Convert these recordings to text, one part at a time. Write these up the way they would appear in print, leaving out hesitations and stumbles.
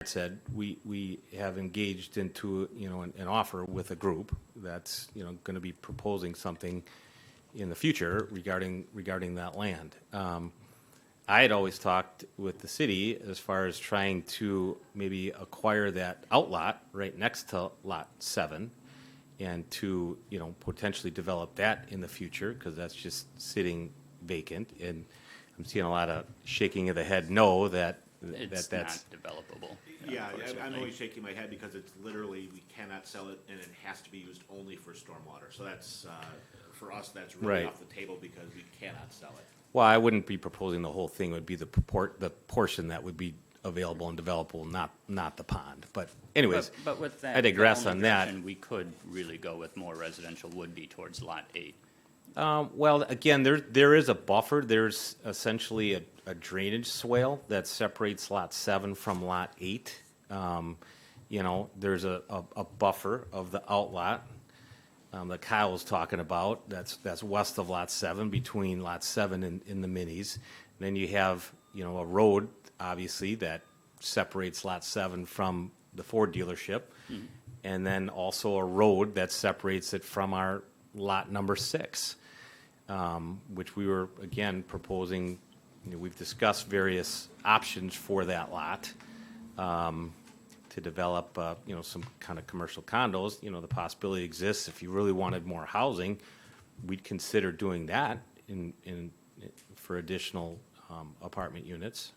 said, we have engaged into, an offer with a group that's, going to be proposing something in the future regarding that land. I had always talked with the city as far as trying to maybe acquire that outlot right next to Lot 7 and to, potentially develop that in the future, because that's just sitting vacant. And I'm seeing a lot of shaking of the head no that's It's not developable. Yeah, I'm unfortunately. only shaking my head because it's literally, we cannot sell it, and it has to be used only for stormwater. So that's, for us, that's really Right. off the table because we cannot sell it. Well, I wouldn't be proposing the whole thing. It would be the portion that would be available and developable, not the pond. But anyways, But with that, I digress the on only that. direction we could really go with more residential would be towards Lot 8. Well, again, there is a buffer. There's essentially a drainage swale that separates Lot 7 from Lot 8. There's a buffer of the outlot that Kyle was talking about. That's west of Lot 7, between Lot 7 and the minis. Then you have, a road, obviously, that separates Lot 7 from the Ford dealership. Mm-hmm. And then also a road that separates it from our lot number 6. Which we were, again, proposing. We've discussed various options for that lot to develop, some kind of commercial condos. The possibility exists if you really wanted more housing, we'd consider doing that for additional apartment units,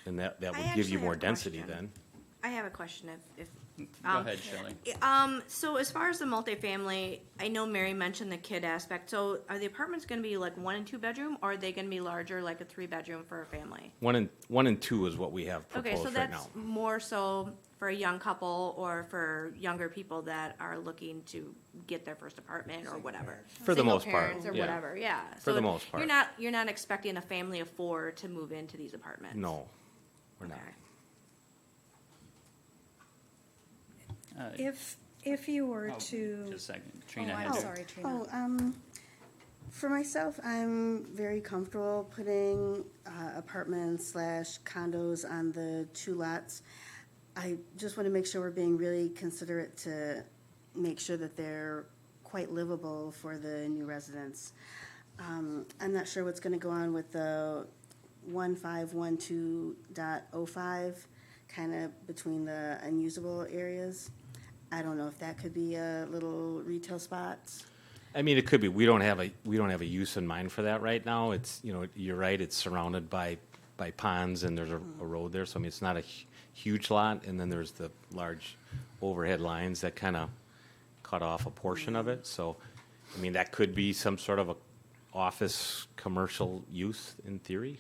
and that would give you actually more have a density question. then. I have a question if Go ahead, Shelley. So as far as the multifamily, I know Mary mentioned the kid aspect. So are the apartments going to be like 1 and 2 bedroom, or are they going to be larger, like a 3 bedroom for a family? 1 and 2 is what we have Okay, proposed so right that's now. more so for a young couple or for younger people that are looking to get their first apartment or whatever. For the Single most part, parents or yeah. whatever, yeah. For the most part. You're not expecting a family of 4 to move into these apartments. No, we're not. Okay. If you were Oh, to, Just a second. Trina oh, had I'm her- sorry, Trina. For myself, I'm very comfortable putting apartments/condos on the 2 lots. I just want to make sure we're being really considerate to make sure that they're quite livable for the new residents. I'm not sure what's going to go on with the 1512.05, kind of between the unusable areas. I don't know if that could be a little retail spots. I mean, it could be. We don't have a use in mind for that right now. It's, you're right. It's surrounded by ponds, and there's a road there. So I mean, it's not a huge lot. And then there's the large overhead lines that kind of cut off a portion of it. So, I mean, that could be some sort of a office commercial use in theory.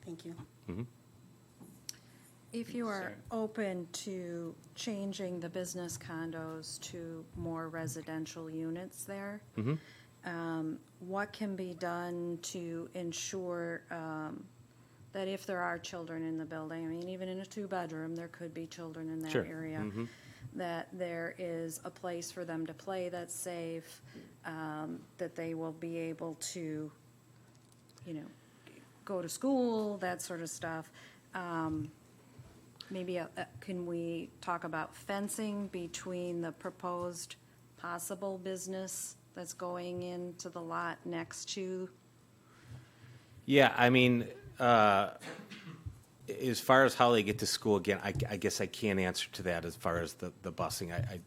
Thank you. If you are Sorry. open to changing the business condos to more residential units there, what can be done to ensure that if there are children in the building, I mean, even in a 2-bedroom, there could be children in that Sure. area, that there is a place for them to play that's safe, that they will be able to, go to school, that sort of stuff. Maybe can we talk about fencing between the proposed possible business that's going into the lot next to? Yeah, I mean, as far as how they get to school, again, I guess I can't answer to that as far as the busing. I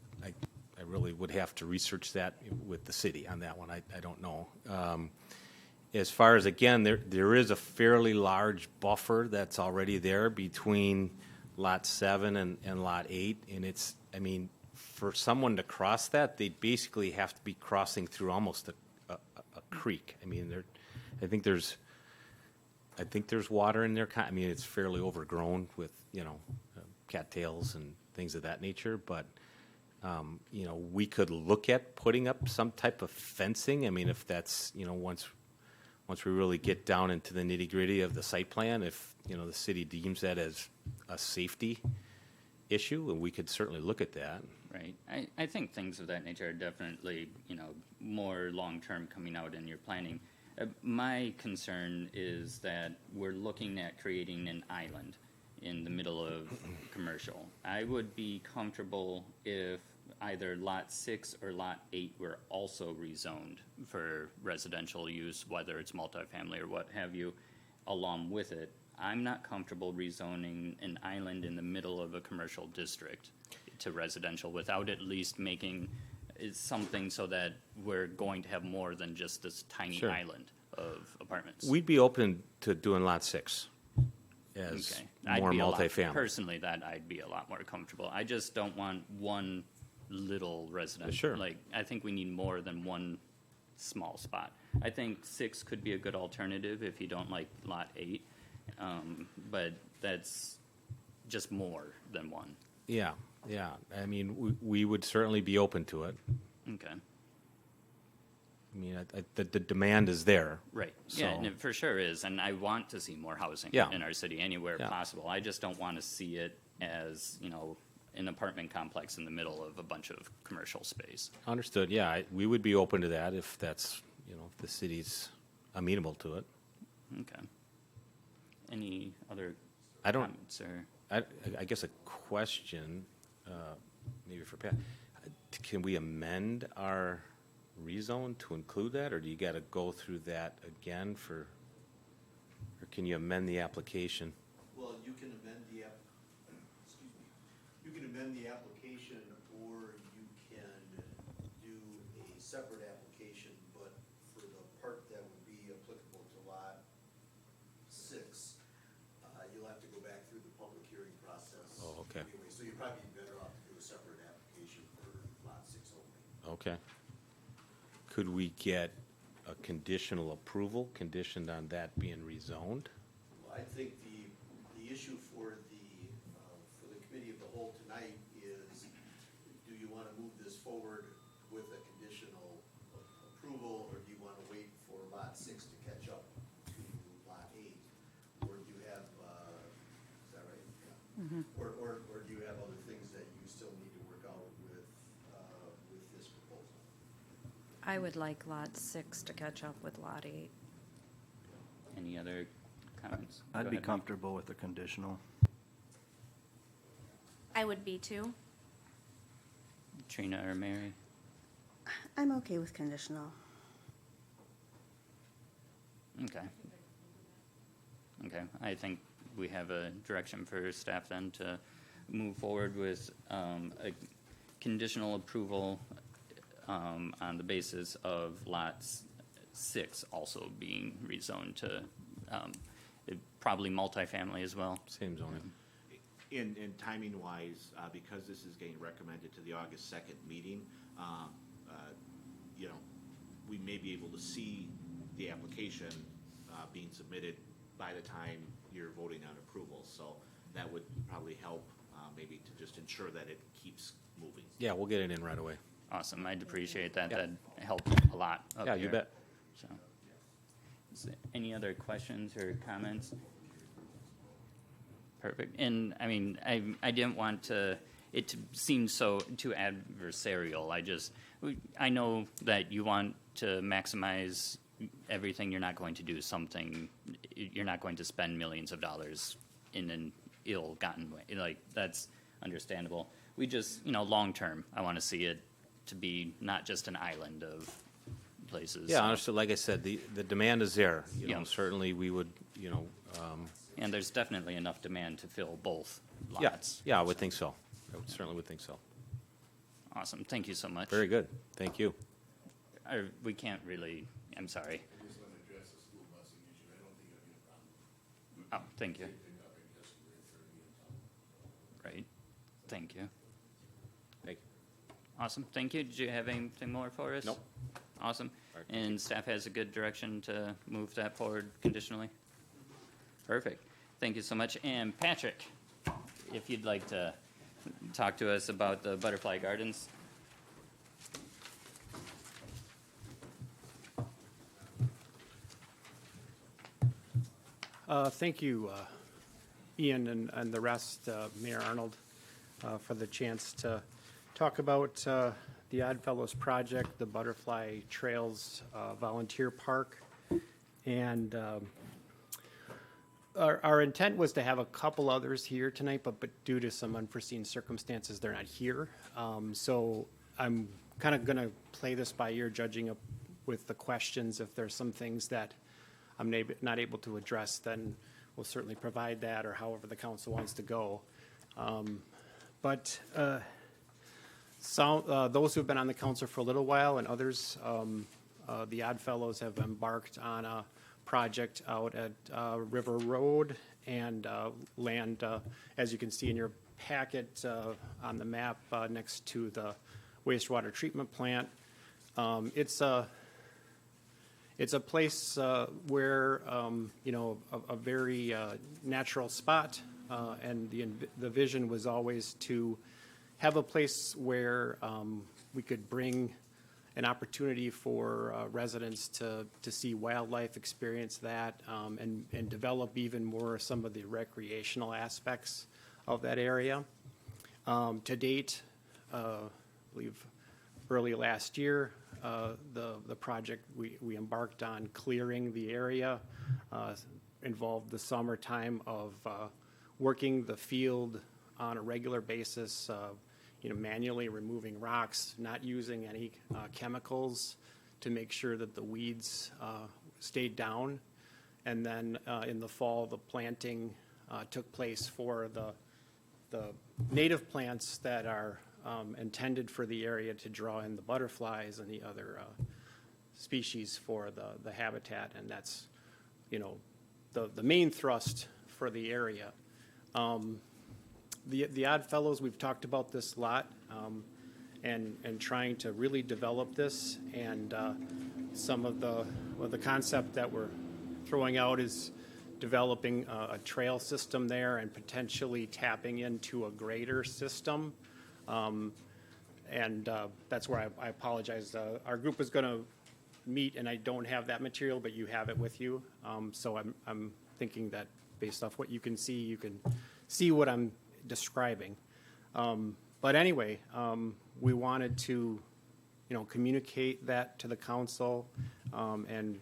really would have to research that with the city on that one. I don't know. As far as, again, there is a fairly large buffer that's already there between Lot 7 and Lot 8, and it's, I mean, for someone to cross that, they basically have to be crossing through almost a creek. I mean, I think there's water in there. I mean, it's fairly overgrown with, cattails and things of that nature, but, we could look at putting up some type of fencing. I mean, if that's, once we really get down into the nitty-gritty of the site plan, if, the city deems that as a safety issue, and we could certainly look at that. Right. I think things of that nature are definitely, more long-term coming out in your planning. My concern is that we're looking at creating an island in the middle of commercial. I would be comfortable if either Lot 6 or Lot 8 were also rezoned for residential use, whether it's multifamily or what have you, along with it. I'm not comfortable rezoning an island in the middle of a commercial district to residential without at least making it something so that we're going to have more than just this tiny Sure. island of apartments. We'd be open to doing lot 6 as Okay. I'd more be a lot- multifamily. Personally, that I'd be a lot more comfortable. I just don't want one little residential. Sure. Like, I think we need more than one small spot. I think 6 could be a good alternative if you don't like Lot 8, but that's just more than one. Yeah, yeah. I mean, we would certainly be open to it. Okay. I mean, the demand is there. Right. Yeah, and So- it for sure is, and I want to see more housing Yeah. in our city anywhere Yeah. possible. I just don't want to see it as, an apartment complex in the middle of a bunch of commercial space. Understood, yeah. We would be open to that if that's, if the city's amenable to it. Okay. Any other I don't, comments or? I guess a question, maybe for Pat. Can we amend our rezone to include that, or do you got to go through that again or can you amend the application? Well, you can amend the you can amend the application, or you can do a separate application, but for the part that would be applicable to lot 6, you'll have to go back through the public hearing process. Oh, okay. Anyway, so you're probably better off to do a separate application for lot 6 only. Okay. Could we get a conditional approval conditioned on that being rezoned? Well, I think the issue for the committee of the whole tonight is, do you want to move this forward with a conditional approval, or do you want to wait for lot 6 to catch up to lot 8? Or do you have, is that right? Yeah. Or do you have other things that you still need to work out with this proposal? I would like Lot 6 to catch up with Lot 8. Any other comments? Go I'd be ahead, Mike. comfortable with the conditional. I would be too. Trina or Mary? I'm okay with conditional. Okay. Okay, I think we have a direction for staff then to move forward with a conditional approval on the basis of lots 6 also being rezoned to probably multifamily as well. Same zoning. In timing wise, because this is getting recommended to the August 2nd meeting, we may be able to see the application being submitted by the time you're voting on approval. So that would probably help maybe to just ensure that it keeps moving. Yeah, we'll get it in right away. Awesome, I'd appreciate that. Yeah. That'd help a lot up Yeah, here. you bet. So, is there any other questions or comments? Perfect. And I mean, I didn't want it to seem so too adversarial. I know that you want to maximize everything. You're not going to do something. You're not going to spend millions of dollars in an ill-gotten way. Like, that's understandable. We just, long term, I want to see it to be not just an island of places. Yeah, honestly, like I said, the demand is there. Yeah. Certainly we would, And there's definitely enough demand to fill both yeah, lots. yeah, I would think so. Certainly would think so. Awesome. Thank you so much. Very good. Thank you. We can't really, I'm sorry. I just want to address the school busing issue. I don't think it'll be a problem. Oh, thank you. Pick up and just refer me in town. Right. Thank you. Thank you. Awesome. Thank you. Did you have anything more for us? Nope. Awesome. All right, thank And staff has a good direction to move that forward conditionally? Perfect. Thank you so much. And Patrick, if you'd like to talk to us about the Butterfly Gardens. Thank you, Ian and the rest, Mayor Arnold, for the chance to talk about the Oddfellows project, the Butterfly Trails Volunteer Park. And our intent was to have a couple others here tonight, but due to some unforeseen circumstances, they're not here. So I'm kind of going to play this by ear, judging up with the questions. If there's some things that I'm not able to address, then we'll certainly provide that, or however the council wants to go. But those who've been on the council for a little while and others, the Odd Fellows have embarked on a project out at River Road and land, as you can see in your packet on the map next to the wastewater treatment plant. It's a place where, a very natural spot, and the vision was always to have a place where we could bring an opportunity for residents to see wildlife, experience that, and develop even more some of the recreational aspects of that area. To date, I believe early last year, the project we embarked on clearing the area involved the summertime of working the field on a regular basis, manually removing rocks, not using any chemicals to make sure that the weeds stayed down. And then in the fall, the planting took place for the native plants that are intended for the area to draw in the butterflies and the other species for the habitat. And that's, the main thrust for the area. The Odd Fellows, we've talked about this a lot, and trying to really develop this. And some of the concept that we're throwing out is developing a trail system there and potentially tapping into a grader system. And that's where I apologize. Our group is going to meet, and I don't have that material, but you have it with you. So I'm thinking that based off what you can see what I'm describing. But anyway, we wanted to, communicate that to the council, and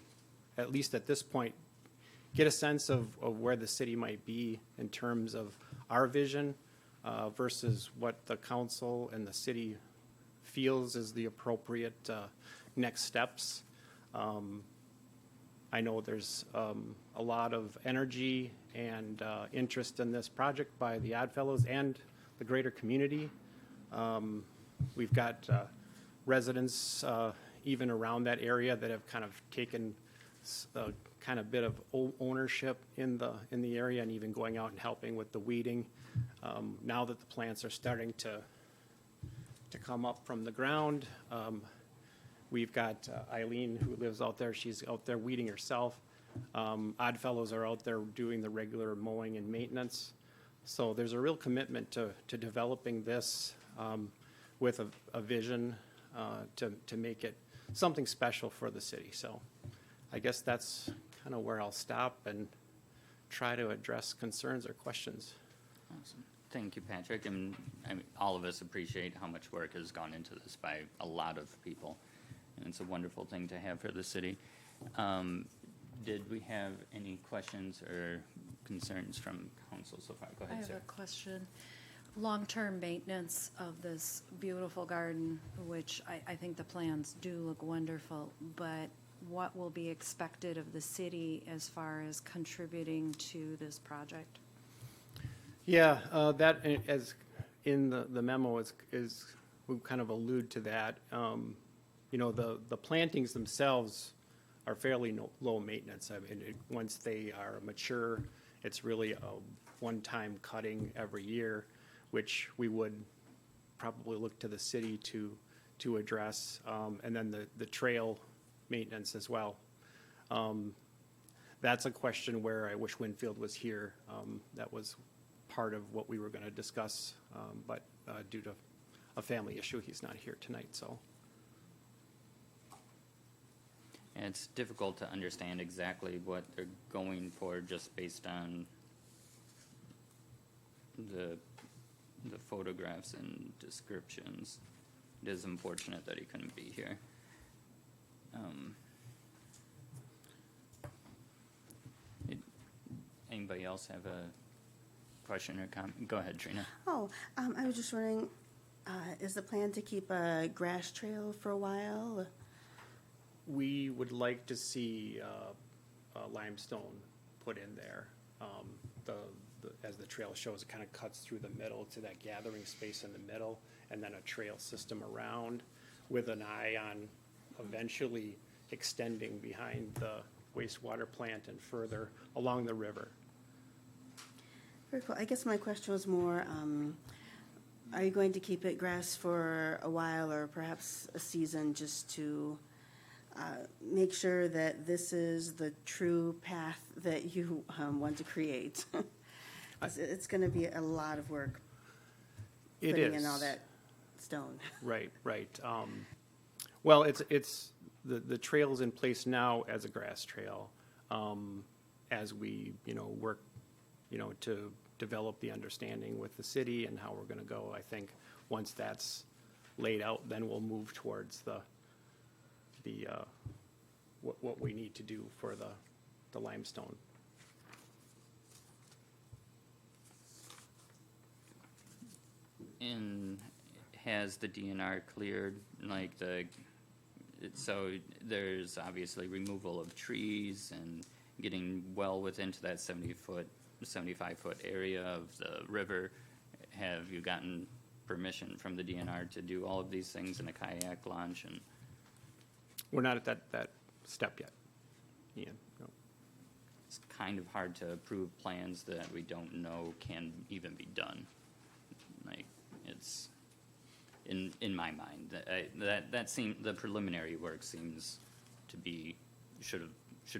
at least at this point, get a sense of where the city might be in terms of our vision versus what the council and the city feels is the appropriate next steps. I know there's a lot of energy and interest in this project by the Odd Fellows and the greater community. We've got residents even around that area that have kind of taken a kind of bit of ownership in the area, and even going out and helping with the weeding. Now that the plants are starting to come up from the ground, we've got Eileen, who lives out there. She's out there weeding herself. Odd Fellows are out there doing the regular mowing and maintenance. So there's a real commitment to developing this with a vision to make it something special for the city. So I guess that's kind of where I'll stop and try to address concerns or questions. Awesome. Thank you, Patrick. And all of us appreciate how much work has gone into this by a lot of people. And it's a wonderful thing to have for the city. Did we have any questions or concerns from council so far? Go I ahead, have Sarah. a question. Long-term maintenance of this beautiful garden, which I think the plans do look wonderful, but what will be expected of the city as far as contributing to this project? Yeah, that, as in the memo, is we kind of allude to that. The plantings themselves are fairly low maintenance. I mean, once they are mature, it's really a one-time cutting every year, which we would probably look to the city to address, and then the trail maintenance as well. That's a question where I wish Winfield was here. That was part of what we were going to discuss, but due to a family issue, he's not here tonight. So. And it's difficult to understand exactly what they're going for just based on the photographs and descriptions. It is unfortunate that he couldn't be here. anybody else have a question or comment? Go ahead, Trina. I was just wondering, is the plan to keep a grass trail for a while? We would like to see limestone put in there. As the trail shows, it kind of cuts through the middle to that gathering space in the middle, and then a trail system around with an eye on eventually extending behind the wastewater plant and further along the river. Very cool. I guess my question was more, are you going to keep it grass for a while or perhaps a season just to make sure that this is the true path that you want to create? It's going to be a lot of work It putting is. in all that stone. Right. Well, it's the trail's in place now as a grass trail. As we, work, to develop the understanding with the city and how we're gonna go, I think once that's laid out, then we'll move towards what we need to do for the limestone. And has the DNR cleared, like so there's obviously removal of trees and getting well within to that 75-foot area of the river. Have you gotten permission from the DNR to do all of these things in a kayak launch? And We're not at that step yet, Ian. No. it's kind of hard to approve plans that we don't know can even be done. Like, it's, in my mind, that seem, the preliminary work seems to be, should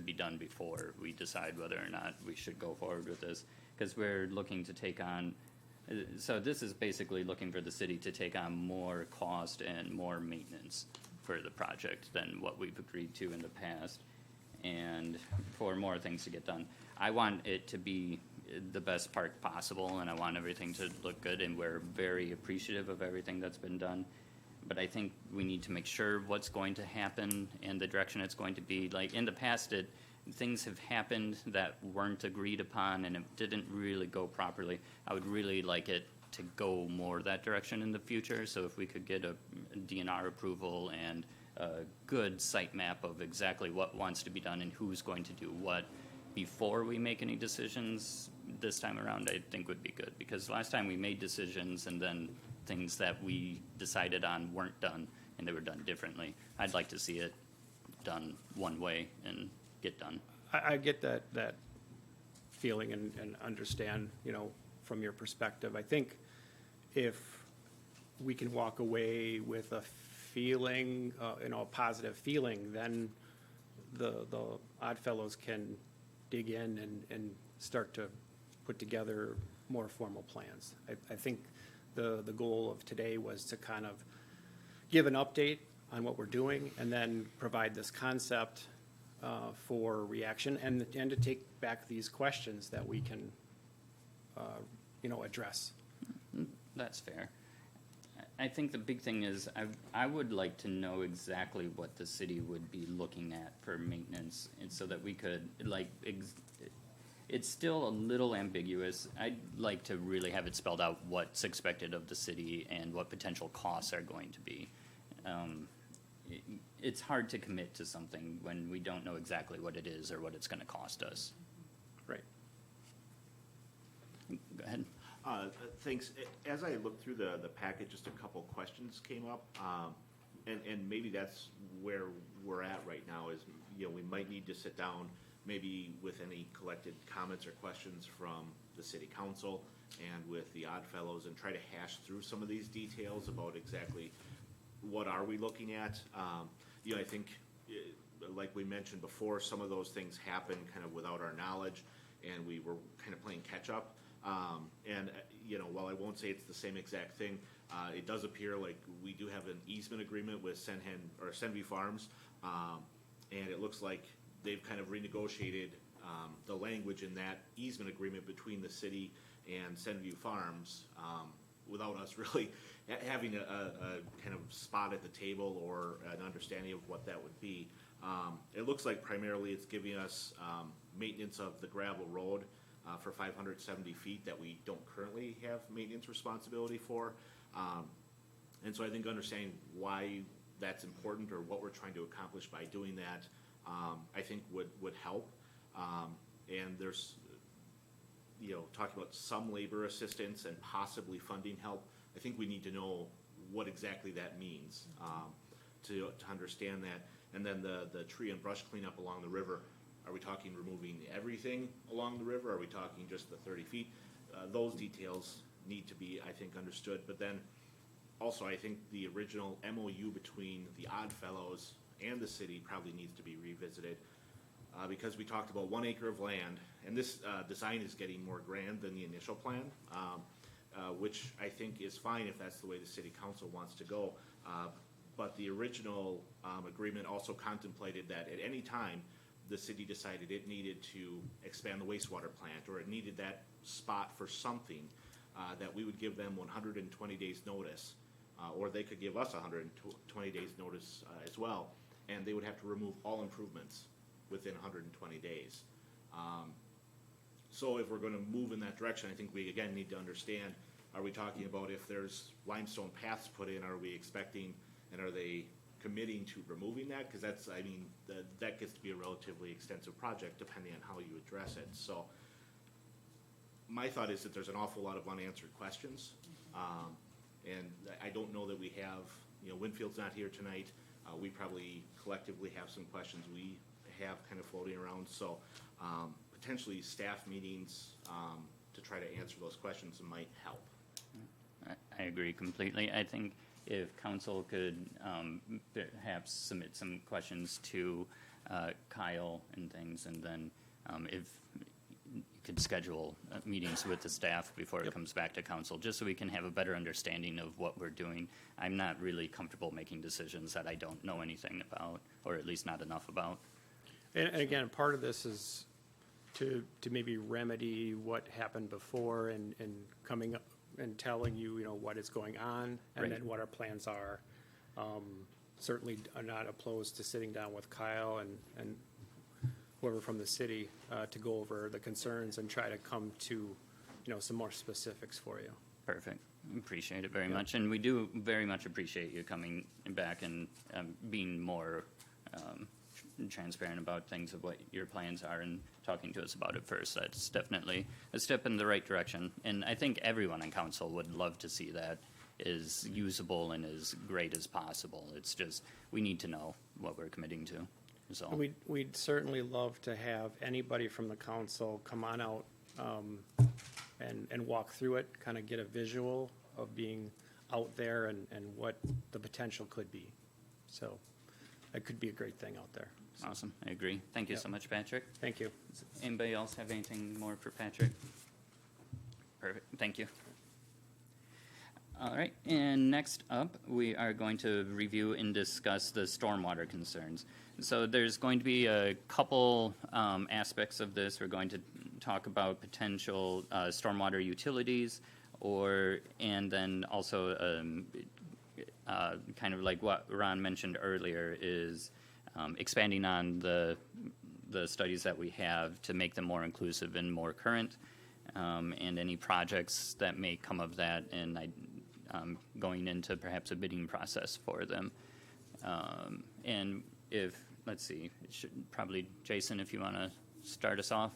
be done before we decide whether or not we should go forward with this. Because we're looking to take on, so this is basically looking for the city to take on more cost and more maintenance for the project than what we've agreed to in the past, and for more things to get done. I want it to be the best park possible, and I want everything to look good, and we're very appreciative of everything that's been done. But I think we need to make sure what's going to happen and the direction it's going to be. Like, in the past, things have happened that weren't agreed upon, and it didn't really go properly. I would really like it to go more that direction in the future, so if we could get a DNR approval and a good site map of exactly what wants to be done and who's going to do what before we make any decisions this time around, I think would be good. Because last time we made decisions and then things that we decided on weren't done, and they were done differently. I'd like to see it done one way and get done. I get that feeling and understand, from your perspective. I think if we can walk away with a feeling, a positive feeling, then the Oddfellows can dig in and start to put together more formal plans. I think the goal of today was to kind of give an update on what we're doing and then provide this concept for reaction and to take back these questions that we can, address. That's fair. I think the big thing is I would like to know exactly what the city would be looking at for maintenance, and so that we could, it's still a little ambiguous. I'd like to really have it spelled out what's expected of the city and what potential costs are going to be. It's hard to commit to something when we don't know exactly what it is or what it's going to cost us. Right. Go ahead. Thanks. As I looked through the packet, just a couple questions came up. And maybe that's where we're at right now is, we might need to sit down maybe with any collected comments or questions from the city council and with the Oddfellows and try to hash through some of these details about exactly what are we looking at. I think, like we mentioned before, some of those things happen kind of without our knowledge, and we were kind of playing catch up. While I won't say it's the same exact thing, it does appear like we do have an easement agreement with Senview Farms, and it looks like they've kind of renegotiated the language in that easement agreement between the city and Senview Farms without us really having a kind of spot at the table or an understanding of what that would be. It looks like primarily it's giving us maintenance of the gravel road for 570 feet that we don't currently have maintenance responsibility for. And so I think understanding why that's important or what we're trying to accomplish by doing that, I think would help. And there's, talking about some labor assistance and possibly funding help. I think we need to know what exactly that means to understand that. And then the tree and brush cleanup along the river. Are we talking removing everything along the river? Are we talking just the 30 feet? Those details need to be, I think, understood. But then also, I think the original MOU between the Oddfellows and the city probably needs to be revisited because we talked about 1 acre of land, and this design is getting more grand than the initial plan, which I think is fine if that's the way the city council wants to go. But the original agreement also contemplated that at any time the city decided it needed to expand the wastewater plant or it needed that spot for something, that we would give them 120 days notice, or they could give us 120 days notice as well, and they would have to remove all improvements within 120 days. So if we're going to move in that direction, I think we again need to understand, are we talking about if there's limestone paths put in, are we expecting, and are they committing to removing that? Because that's, I mean, that gets to be a relatively extensive project depending on how you address it. So my thought is that there's an awful lot of unanswered questions. And I don't know that we have, Winfield's not here tonight. We probably collectively have some questions we have kind of floating around. So potentially staff meetings to try to answer those questions might help. I agree completely. I think if council could perhaps submit some questions to Kyle and things, and then if you could schedule meetings with the staff before it comes back to council, just so we can have a better understanding of what we're doing. I'm not really comfortable making decisions that I don't know anything about, or at least not enough about. And again, part of this is to maybe remedy what happened before and coming up and telling you, what is going on and Right. then what our plans are. Certainly are not opposed to sitting down with Kyle and whoever from the city to go over the concerns and try to come to, some more specifics for you. Perfect. Appreciate it very much. And we do very much appreciate you coming back and being more transparent about things of what your plans are and talking to us about it first. That's definitely a step in the right direction. And I think everyone on council would love to see that as usable and as great as possible. It's just, we need to know what we're committing to. So We'd certainly love to have anybody from the council come on out and walk through it, kind of get a visual of being out there and what the potential could be. So that could be a great thing out there. So, awesome. I agree. Thank you so much, Patrick. thank you. Anybody else have anything more for Patrick? Perfect. Thank you. All right, and next up, we are going to review and discuss the stormwater concerns. So there's going to be a couple aspects of this. We're going to talk about potential stormwater utilities, and then also kind of like what Ron mentioned earlier is expanding on the studies that we have to make them more inclusive and more current, and any projects that may come of that, and going into perhaps a bidding process for them. And if, let's see, it should probably, Jason, if you want to start us off.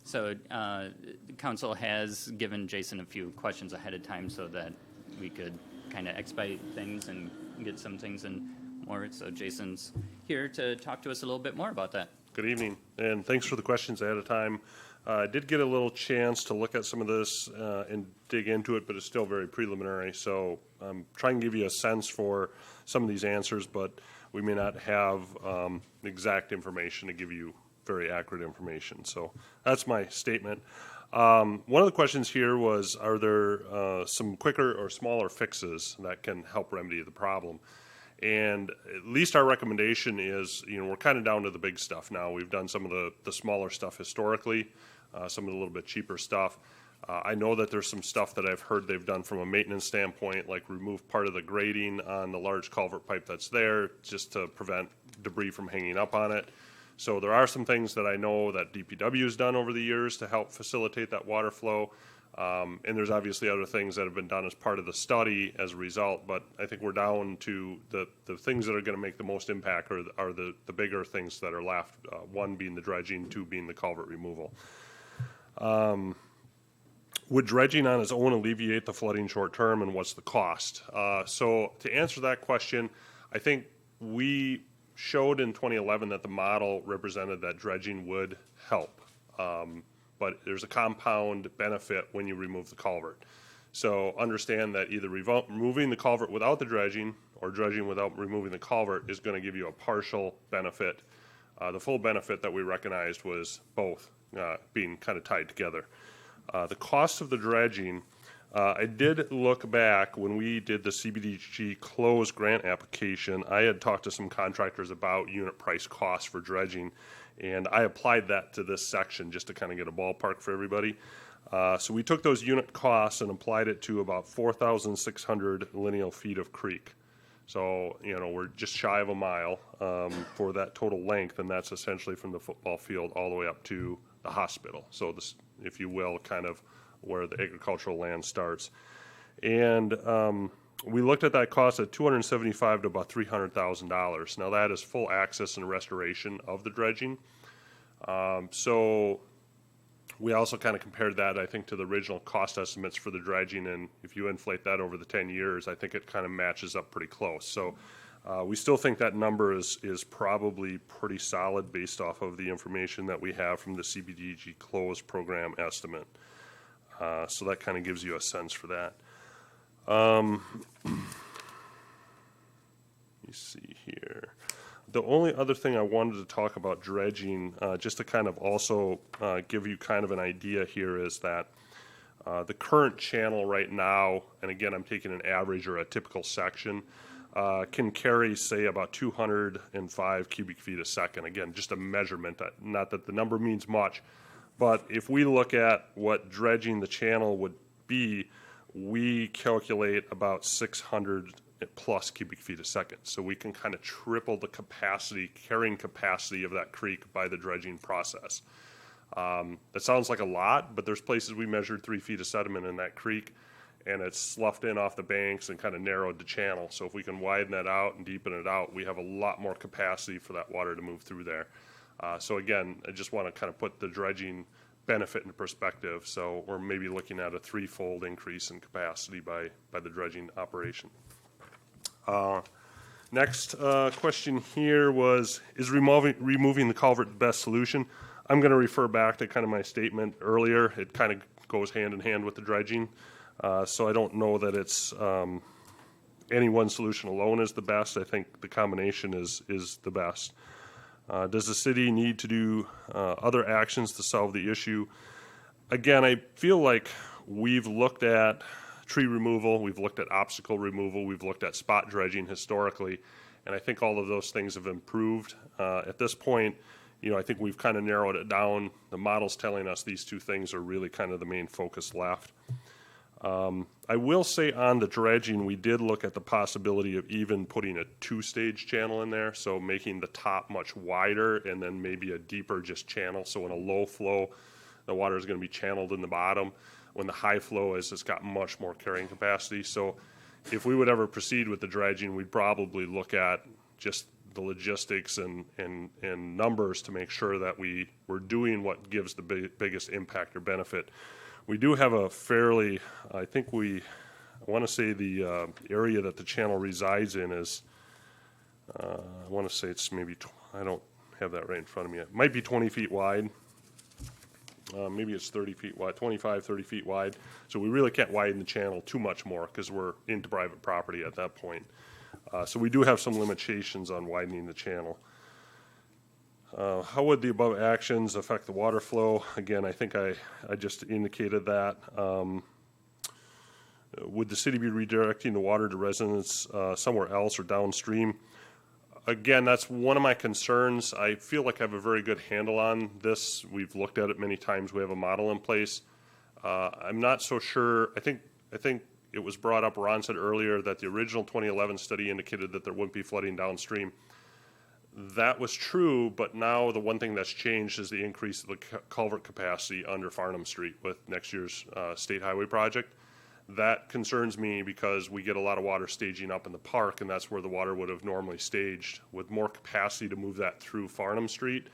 So the council has given Jason a few questions ahead of time so that we could kind of expedite things and get some things in more. So Jason's here to talk to us a little bit more about that. Good evening, and thanks for the questions ahead of time. I did get a little chance to look at some of this and dig into it, but it's still very preliminary. So I'm trying to give you a sense for some of these answers, but we may not have exact information to give you very accurate information. So that's my statement. One of the questions here was, are there some quicker or smaller fixes that can help remedy the problem? And at least our recommendation is, we're kind of down to the big stuff now. We've done some of the smaller stuff historically, some of the little bit cheaper stuff. I know that there's some stuff that I've heard they've done from a maintenance standpoint, like remove part of the grading on the large culvert pipe that's there just to prevent debris from hanging up on it. So there are some things that I know that DPW has done over the years to help facilitate that water flow. And there's obviously other things that have been done as part of the study as a result, but I think we're down to the things that are going to make the most impact are the bigger things that are left, one being the dredging, two being the culvert removal. Would dredging on its own alleviate the flooding short term, and what's the cost? So to answer that question, I think we showed in 2011 that the model represented that dredging would help. But there's a compound benefit when you remove the culvert. So understand that either removing the culvert without the dredging or dredging without removing the culvert is going to give you a partial benefit. The full benefit that we recognized was both being kind of tied together. The cost of the dredging, I did look back when we did the CBDG closed grant application. I had talked to some contractors about unit price costs for dredging, and I applied that to this section just to kind of get a ballpark for everybody. So we took those unit costs and applied it to about 4,600 lineal feet of creek. So, we're just shy of a mile for that total length, and that's essentially from the football field all the way up to the hospital. So this, if you will, kind of where the agricultural land starts. And we looked at that cost at $275,000 to about $300,000. Now that is full access and restoration of the dredging. So we also kind of compared that, I think, to the original cost estimates for the dredging, and if you inflate that over the 10 years, I think it kind of matches up pretty close. So we still think that number is probably pretty solid based off of the information that we have from the CBDG closed program estimate. So that kind of gives you a sense for that. Let me see here. The only other thing I wanted to talk about dredging, just to kind of also give you kind of an idea here, is that the current channel right now, and again, I'm taking an average or a typical section, can carry, say, about 205 cubic feet a second. Again, just a measurement, not that the number means much, but if we look at what dredging the channel would be, we calculate about 600 plus cubic feet a second. So we can kind of triple the capacity, carrying capacity of that creek by the dredging process. That sounds like a lot, but there's places we measured 3 feet of sediment in that creek, and it's sloughed in off the banks and kind of narrowed the channel. So if we can widen that out and deepen it out, we have a lot more capacity for that water to move through there. So again, I just want to kind of put the dredging benefit into perspective. So we're maybe looking at a threefold increase in capacity by the dredging operation. Next question here was, is removing the culvert the best solution? I'm going to refer back to kind of my statement earlier. It kind of goes hand in hand with the dredging. So I don't know that it's any one solution alone is the best. I think the combination is the best. Does the city need to do other actions to solve the issue? Again, I feel like we've looked at tree removal, we've looked at obstacle removal, we've looked at spot dredging historically, and I think all of those things have improved. At this point, I think we've kind of narrowed it down. The model's telling us these two things are really kind of the main focus left. I will say on the dredging, we did look at the possibility of even putting a two-stage channel in there, so making the top much wider and then maybe a deeper just channel. So in a low flow, the water is going to be channeled in the bottom. When the high flow is, it's got much more carrying capacity. So if we would ever proceed with the dredging, we'd probably look at just the logistics and numbers to make sure that we're doing what gives the biggest impact or benefit. We do have a fairly, I want to say the area that the channel resides in is, I want to say it's maybe, I don't have that right in front of me yet. It might be 20 feet wide. Maybe it's 30 feet wide, 25, 30 feet wide. So we really can't widen the channel too much more because we're into private property at that point. So we do have some limitations on widening the channel. How would the above actions affect the water flow? Again, I think I just indicated that. Would the city be redirecting the water to residents somewhere else or downstream? Again, that's one of my concerns. I feel like I have a very good handle on this. We've looked at it many times. We have a model in place. I'm not so sure. I think it was brought up, Ron said earlier, that the original 2011 study indicated that there wouldn't be flooding downstream. That was true, but now the one thing that's changed is the increase of the culvert capacity under Farnham Street with next year's state highway project. That concerns me because we get a lot of water staging up in the park, and that's where the water would have normally staged. With more capacity to move that through Farnham Street,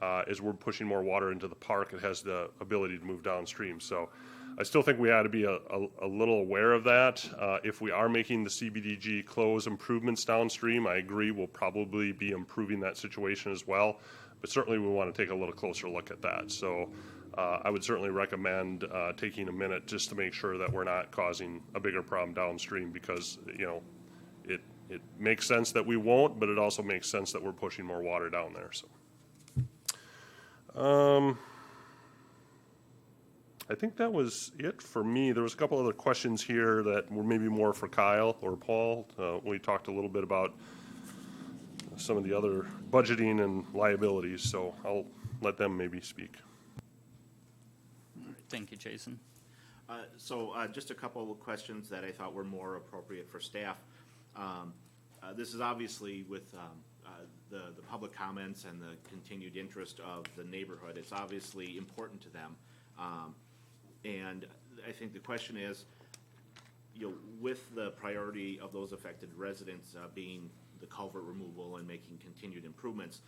as we're pushing more water into the park, it has the ability to move downstream. So I still think we ought to be a little aware of that. If we are making the CBDG close improvements downstream, I agree we'll probably be improving that situation as well. But certainly we want to take a little closer look at that. So I would certainly recommend taking a minute just to make sure that we're not causing a bigger problem downstream, because, you know, it makes sense that we won't, but it also makes sense that we're pushing more water down there, so. I think that was it for me. There was a couple other questions here that were maybe more for Kyle or Paul. We talked a little bit about some of the other budgeting and liabilities, so I'll let them maybe speak. Thank you, Jason. So just a couple of questions that I thought were more appropriate for staff. This is obviously with the public comments and the continued interest of the neighborhood. It's obviously important to them. And I think the question is, you know, with the priority of those affected residents being the culvert removal and making continued improvements,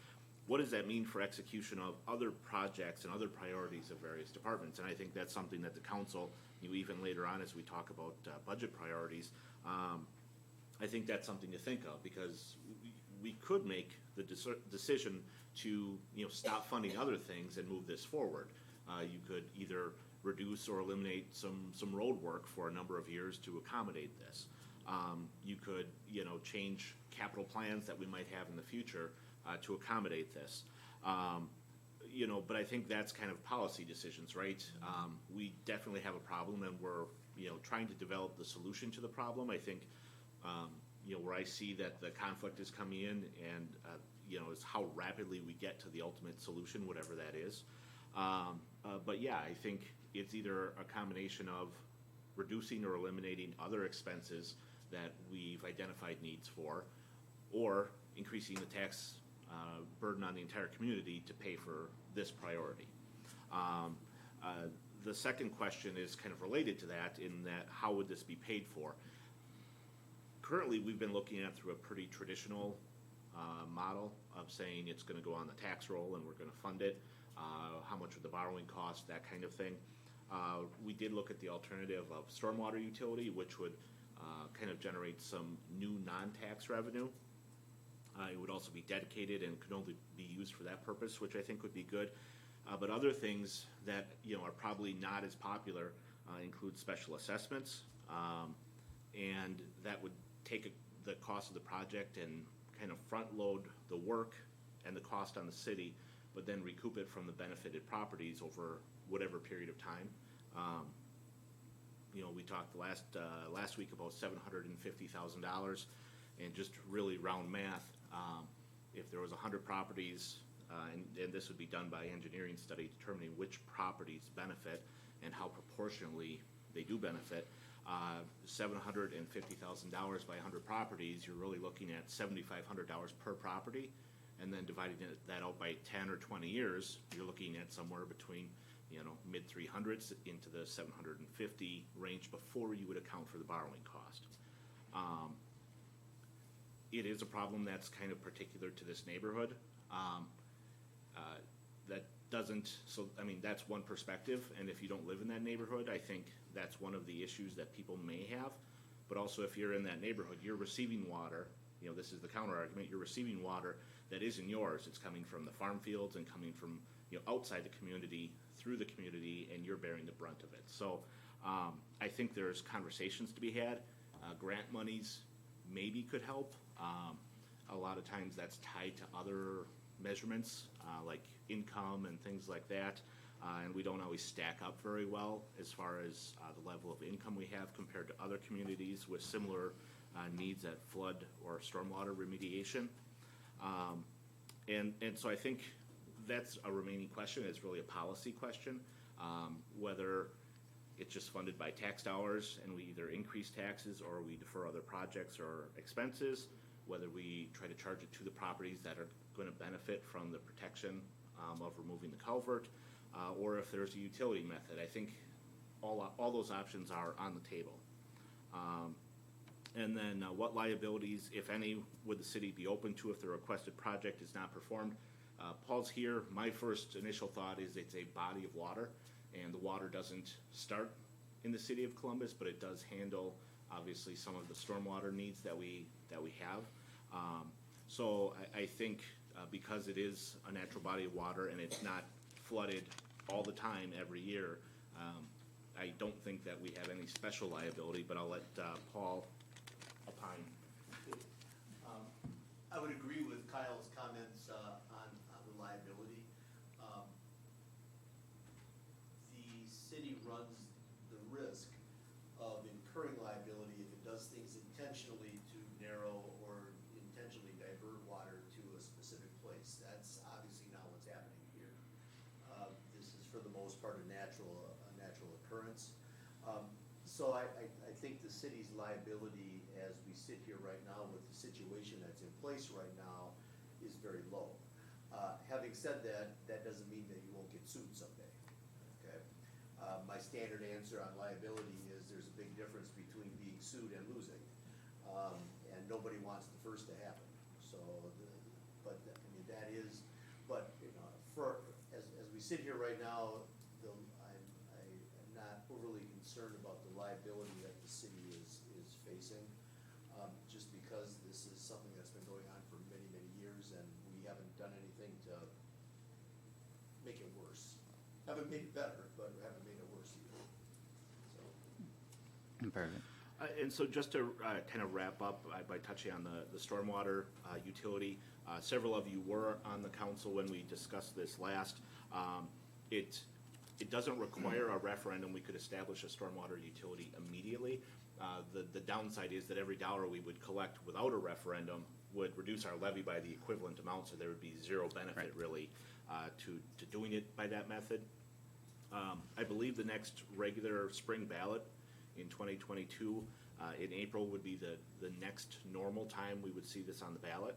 what does that mean for execution of other projects and other priorities of various departments? And I think that's something that the council, you know, even later on as we talk about budget priorities, I think that's something to think of, because we could make the decision to, you know, stop funding other things and move this forward. You could either reduce or eliminate some road work for a number of years to accommodate this. You could, you know, change capital plans that we might have in the future to accommodate this. You know, but I think that's kind of policy decisions, right? We definitely have a problem, and we're, you know, trying to develop the solution to the problem. I think, you know, where I see that the conflict is coming in, and you know, is how rapidly we get to the ultimate solution, whatever that is. But yeah, I think it's either a combination of reducing or eliminating other expenses that we've identified needs for, or increasing the tax burden on the entire community to pay for this priority. The second question is kind of related to that, in that how would this be paid for? Currently, we've been looking at through a pretty traditional model of saying it's going to go on the tax roll and we're going to fund it. How much would the borrowing cost, that kind of thing. We did look at the alternative of stormwater utility, which would kind of generate some new non-tax revenue. It would also be dedicated and could only be used for that purpose, which I think would be good. But other things that, you know, are probably not as popular include special assessments, and that would take the cost of the project and kind of front load the work and the cost on the city, but then recoup it from the benefited properties over whatever period of time. You know, we talked last week about $750,000, and just really round math. If there was 100 properties, and this would be done by engineering study determining which properties benefit and how proportionally they do benefit, $750,000 by 100 properties, you're really looking at $7,500 per property, and then dividing that out by 10 or 20 years, you're looking at somewhere between, you know, mid 300s into the 750 range before you would account for the borrowing cost. It is a problem that's kind of particular to this neighborhood. That doesn't, so I mean, that's one perspective, and if you don't live in that neighborhood, I think that's one of the issues that people may have. But also, if you're in that neighborhood, you're receiving water, you know, this is the counter argument, you're receiving water that isn't yours. It's coming from the farm fields and coming from, you know, outside the community, through the community, and you're bearing the brunt of it. So I think there's conversations to be had. Grant monies maybe could help. A lot of times that's tied to other measurements, like income and things like that, and we don't always stack up very well as far as the level of income we have compared to other communities with similar needs at flood or stormwater remediation. And so I think that's a remaining question. It's really a policy question, whether it's just funded by tax dollars and we either increase taxes or we defer other projects or expenses, whether we try to charge it to the properties that are going to benefit from the protection of removing the culvert, or if there's a utility method. I think all those options are on the table. And then what liabilities, if any, would the city be open to if the requested project is not performed? Paul's here. My first initial thought is it's a body of water, and the water doesn't start in the city of Columbus, but it does handle, obviously, some of the stormwater needs that we have. So I think because it is a natural body of water and it's not flooded all the time every year, I don't think that we have any special liability, but I'll let Paul opine. I would agree with Kyle's comments on the liability. The city runs the risk of incurring liability if it does things intentionally to narrow or intentionally divert water to a specific place. That's obviously not what's happening here. This is for the most part a natural occurrence. So I think the city's liability as we sit here right now with the situation that's in place right now is very low. Having said that, that doesn't mean that you won't get sued someday, okay? My standard answer on liability is there's a big difference between being sued and losing. And nobody wants the first to happen. So, that is, but, as we sit here right now, I'm not overly concerned about the liability that the city is facing, just because this is something that's been going on for many, many years, and we haven't done anything to make it worse. Haven't made it better, but haven't made it worse either. So. Perfect. And so just to kind of wrap up by touching on the stormwater utility, several of you were on the council when we discussed this last. It doesn't require a referendum. We could establish a stormwater utility immediately. The downside is that every dollar we would collect without a referendum would reduce our levy by the equivalent amount, so there would be zero benefit really to doing it by that method. I believe the next regular spring ballot in 2022 in April would be the next normal time we would see this on the ballot.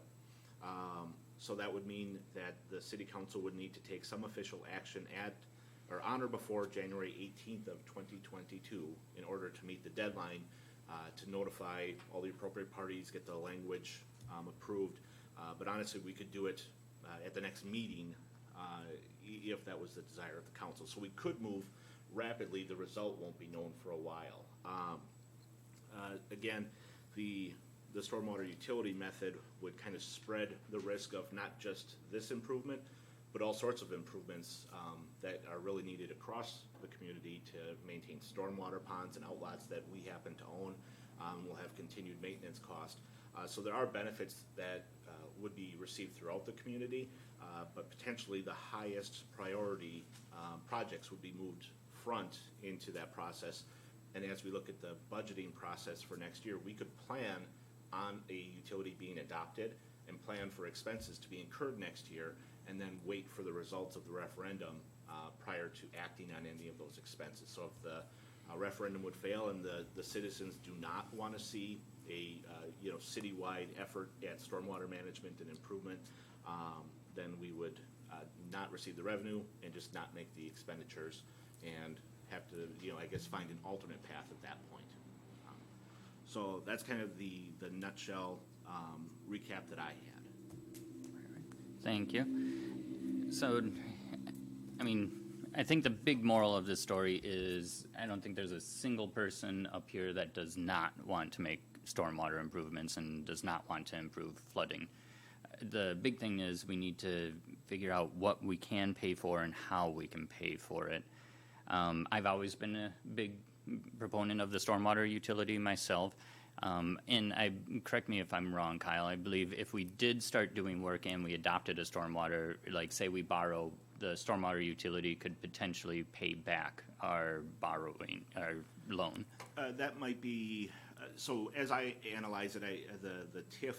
So that would mean that the city council would need to take some official action on or before January 18th of 2022 in order to meet the deadline to notify all the appropriate parties, get the language approved. But honestly, we could do it at the next meeting if that was the desire of the council. So we could move rapidly. The result won't be known for a while. Again, the stormwater utility method would kind of spread the risk of not just this improvement, but all sorts of improvements that are really needed across the community to maintain stormwater ponds and outlots that we happen to own. Will have continued maintenance cost. So there are benefits that would be received throughout the community, but potentially the highest priority projects would be moved front into that process. And as we look at the budgeting process for next year, we could plan on a utility being adopted and plan for expenses to be incurred next year, and then wait for the results of the referendum prior to acting on any of those expenses. So if the referendum would fail and the citizens do not want to see a citywide effort at stormwater management and improvement, then we would not receive the revenue and just not make the expenditures and have to, I guess, find an alternate path at that point. So that's kind of the nutshell recap that I had. Thank you. So, I think the big moral of this story is I don't think there's a single person up here that does not want to make stormwater improvements and does not want to improve flooding. The big thing is we need to figure out what we can pay for and how we can pay for it. I've always been a big proponent of the stormwater utility myself. And correct me if I'm wrong, Kyle, I believe if we did start doing work and we adopted a stormwater, like say we borrow, the stormwater utility could potentially pay back our borrowing, our loan. That might be, so as I analyze it, the TIF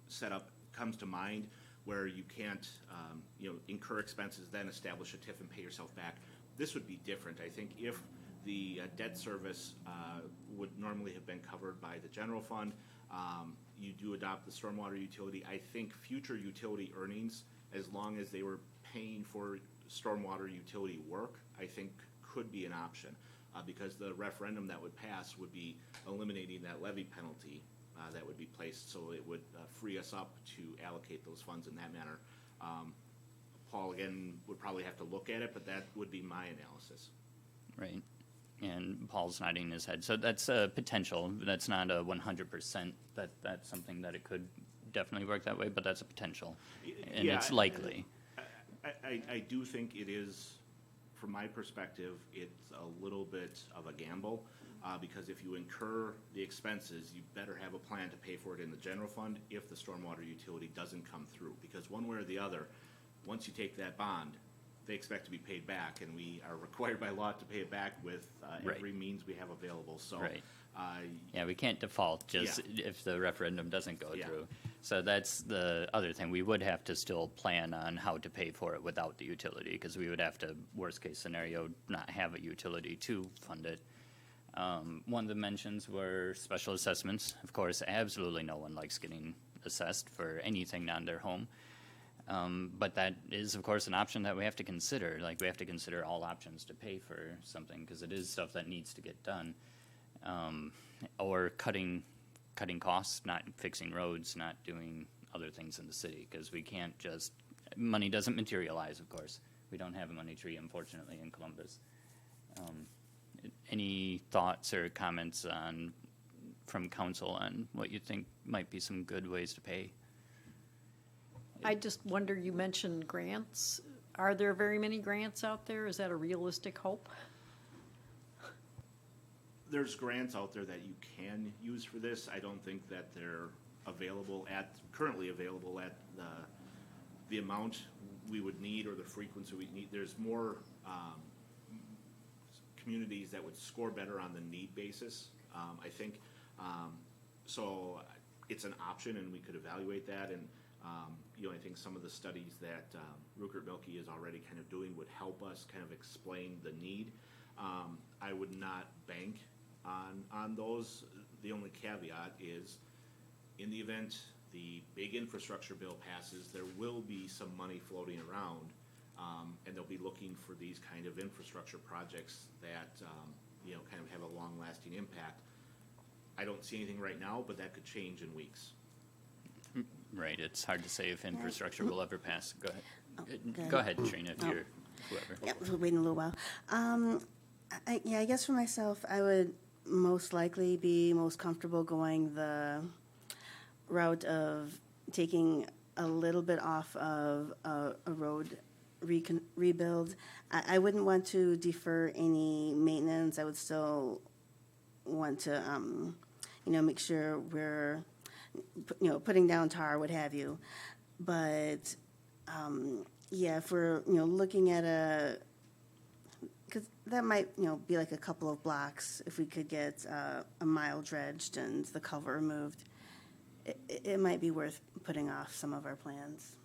setup comes to mind where you can't, incur expenses, then establish a TIF and pay yourself back. This would be different. I think if the debt service would normally have been covered by the general fund, you do adopt the stormwater utility, I think future utility earnings, as long as they were paying for stormwater utility work, I think could be an option. Because the referendum that would pass would be eliminating that levy penalty that would be placed, so it would free us up to allocate those funds in that manner. Paul, again, would probably have to look at it, but that would be my analysis. Right. And Paul's nodding his head. So that's a potential. That's not a 100%. That's something that it could definitely work that way, but that's a potential. And Yeah, it's likely. I do think it is, from my perspective, it's a little bit of a gamble, because if you incur the expenses, you better have a plan to pay for it in the general fund if the stormwater utility doesn't come through. Because one way or the other, once you take that bond, they expect to be paid back, and we are required by law to pay it back with Right. every means we have available. So, Right. Yeah, we can't default just if the referendum doesn't go Yeah. through. So that's the other thing. We would have to still plan on how to pay for it without the utility, because we would have to, worst case scenario, not have a utility to fund it. One of the mentions were special assessments. Of course, absolutely no one likes getting assessed for anything on their home. But that is, of course, an option that we have to consider. Like, we have to consider all options to pay for something, because it is stuff that needs to get done. Or cutting costs, not fixing roads, not doing other things in the city, because we can't just, money doesn't materialize, of course. We don't have a money tree, unfortunately, in Columbus. Any thoughts or comments from council on what you think might be some good ways to pay? I just wonder, you mentioned grants. Are there very many grants out there? Is that a realistic hope? there's grants out there that you can use for this. I don't think that they're currently available at the amount we would need or the frequency we need. There's more communities that would score better on the need basis, I think. So it's an option, and we could evaluate that. And I think some of the studies that Rupert Milke is already kind of doing would help us kind of explain the need. I would not bank on those. The only caveat is, in the event the big infrastructure bill passes, there will be some money floating around, and they'll be looking for these kind of infrastructure projects that kind of have a long-lasting impact. I don't see anything right now, but that could change in weeks. Right, it's hard to say if infrastructure will ever pass. Go ahead. good. Go ahead, Trina, if you're whoever. Yeah, we're waiting a little while. I guess for myself, I would most likely be most comfortable going the route of taking a little bit off of a road rebuild. I wouldn't want to defer any maintenance. I would still want to, make sure we're, putting down tar, what have you. But, if we're, looking at because that might, be like a couple of blocks if we could get a mile dredged and the culvert removed. It might be worth putting off some of our plans.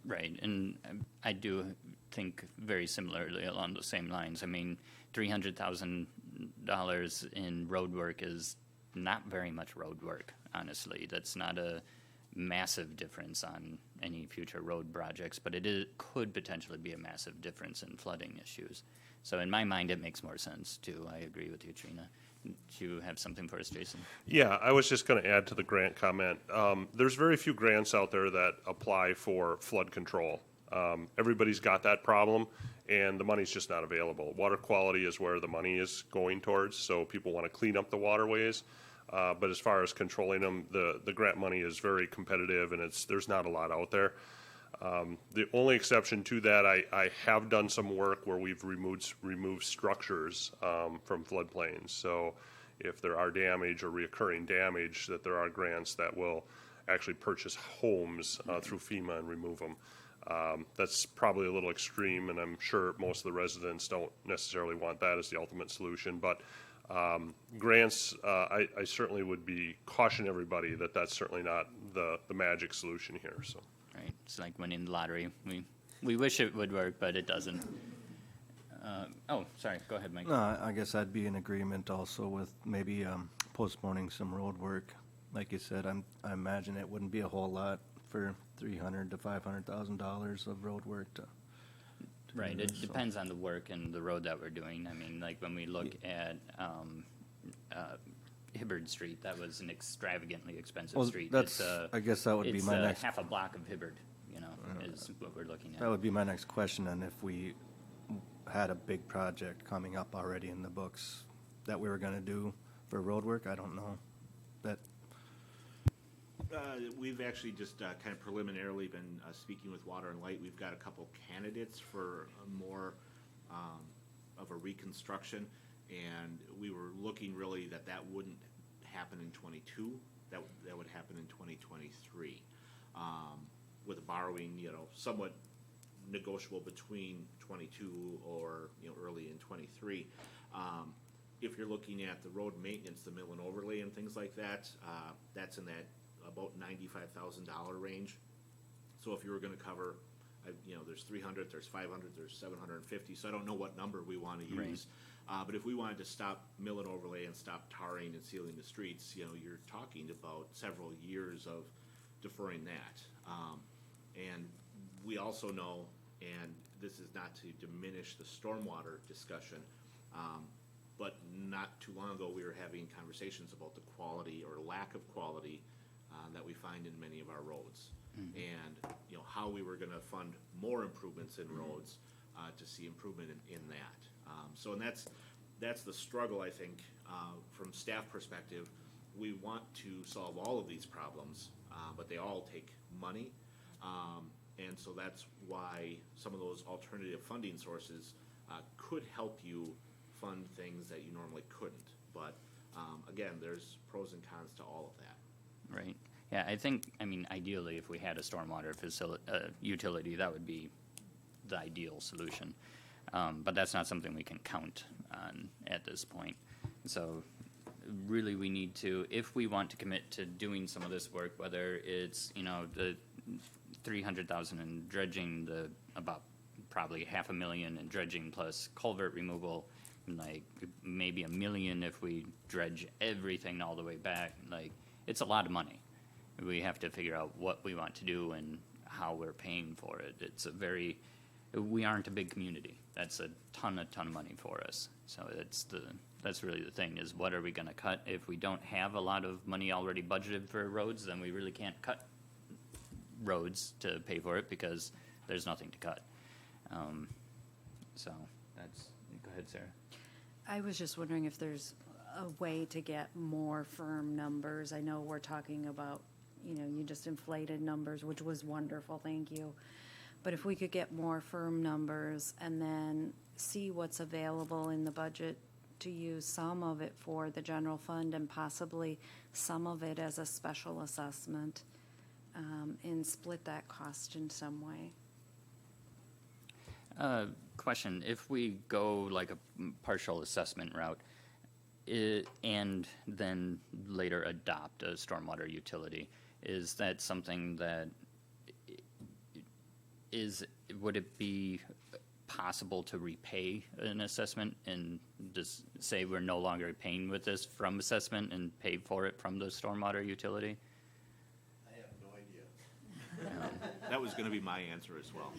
Right, and I do think very similarly along the same lines. I mean, $300,000 in road work is not very much road work, honestly. That's not a massive difference on any future road projects, but could potentially be a massive difference in flooding issues. So in my mind, it makes more sense too. I agree with you, Trina. Do you have something for us, Jason? Yeah, I was just going to add to the grant comment. There's very few grants out there that apply for flood control. Everybody's got that problem, and the money's just not available. Water quality is where the money is going towards, so people want to clean up the waterways. But as far as controlling them, the grant money is very competitive, and there's not a lot out there. The only exception to that, I have done some work where we've removed structures from floodplains. So if there are damage or reoccurring damage, that there are grants that will actually purchase homes through FEMA and remove them. That's probably a little extreme, and I'm sure most of the residents don't necessarily want that as the ultimate solution. But grants, I certainly would caution everybody that that's certainly not the magic solution here. So. Right, it's like winning the lottery. We wish it would work, but it doesn't. Sorry, go ahead, Mike. No, I guess I'd be in agreement also with maybe postponing some road work like you said, I imagine it wouldn't be a whole lot for $300,000 to $500,000 of road work to. Right, this, it so. depends on the work and the road that we're doing. I mean, like when we look at Hibbard Street, that was an extravagantly expensive Well, street. that's, It's, I guess that would be it's my next, half a block of Hibbard, you know, is what we're looking that at. would be my next question, and if we had a big project coming up already in the books that we were gonna do for road work, I don't know. That, We've actually just kind of preliminarily been speaking with Water and Light. We've got a couple candidates for a more of a reconstruction, and we were looking really that wouldn't happen in '22. That would happen in 2023, with a borrowing, somewhat negotiable between '22 or early in '23. If you're looking at the road maintenance, the mill and overlay and things like that, that's in that about $95,000 range. So if you were gonna cover, there's 300, there's 500, there's 750, so I don't know what number we wanna use. But if we wanted to stop mill and overlay and stop tarring and sealing the streets, you're talking about several years of deferring that. And we also know, and this is not to diminish the stormwater discussion, but not too long ago, we were having conversations about the quality or lack of quality that we find in many of our roads. And, how we were gonna fund more improvements in roads to see improvement in that. So, and that's the struggle, I think, from staff perspective. We want to solve all of these problems, but they all take money. And so that's why some of those alternative funding sources could help you fund things that you normally couldn't. But again, there's pros and cons to all of that. Right. Yeah, I mean, ideally, if we had a stormwater utility, that would be the ideal solution. But that's not something we can count on at this point. So really, we need to, if we want to commit to doing some of this work, whether it's, the 300,000 in dredging, the about probably $500,000 in dredging plus culvert removal, like maybe $1 million if we dredge everything all the way back, like it's a lot of money. We have to figure out what we want to do and how we're paying for it. We aren't a big community. That's a ton of money for us. So that's really the thing, is what are we gonna cut? If we don't have a lot of money already budgeted for roads, then we really can't cut roads to pay for it because there's nothing to cut. So go ahead, Sarah. I was just wondering if there's a way to get more firm numbers. I know we're talking about, you just inflated numbers, which was wonderful, thank you. But if we could get more firm numbers and then see what's available in the budget to use some of it for the general fund and possibly some of it as a special assessment, and split that cost in some way. Question, if we go like a partial assessment route, and then later adopt a stormwater utility, is that something that would it be possible to repay an assessment and just say we're no longer paying with this from assessment and pay for it from the stormwater utility? I have no idea. That was gonna be my answer as well.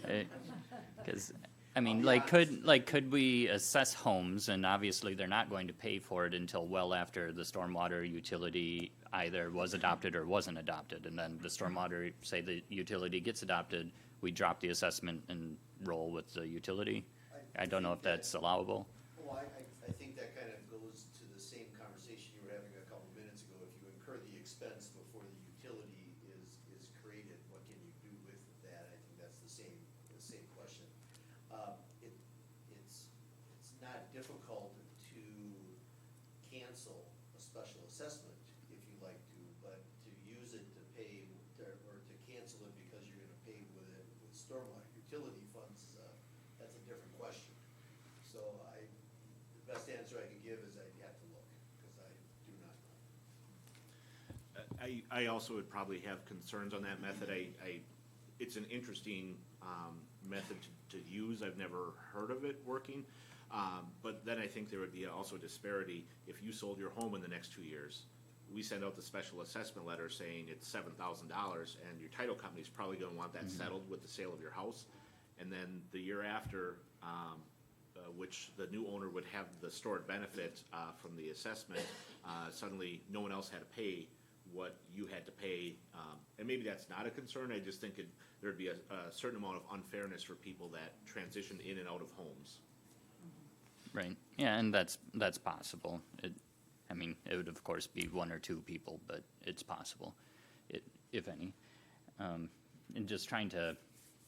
Because, I mean, could we assess homes, and obviously they're not going to pay for it until well after the stormwater utility either was adopted or wasn't adopted, and then the stormwater, say the utility gets adopted, we drop the assessment and roll with the utility? I don't know if that's allowable. Well, I think that kind of goes to the same conversation you were having a couple minutes ago. If you incur the expense before the utility is created, what can you do with that? I think that's the same question. It's not difficult to cancel a special assessment if you like to, but to use it to pay, or to cancel it because you're gonna pay with stormwater utility funds, that's a different question. So the best answer I could give is I'd have to look, because I do not know. I also would probably have concerns on that method. It's an interesting method to use. I've never heard of it working. But then I think there would be also a disparity. If you sold your home in the next 2 years, we send out the special assessment letter saying it's $7,000, and your title company's probably gonna want that settled with the sale of your house. And then the year after, which the new owner would have the stored benefit from the assessment, suddenly no one else had to pay what you had to pay. And maybe that's not a concern, I just think there'd be a certain amount of unfairness for people that transition in and out of homes. Right, yeah, and that's possible. I mean, it would of course be one or two people, but it's possible, if any. And just trying to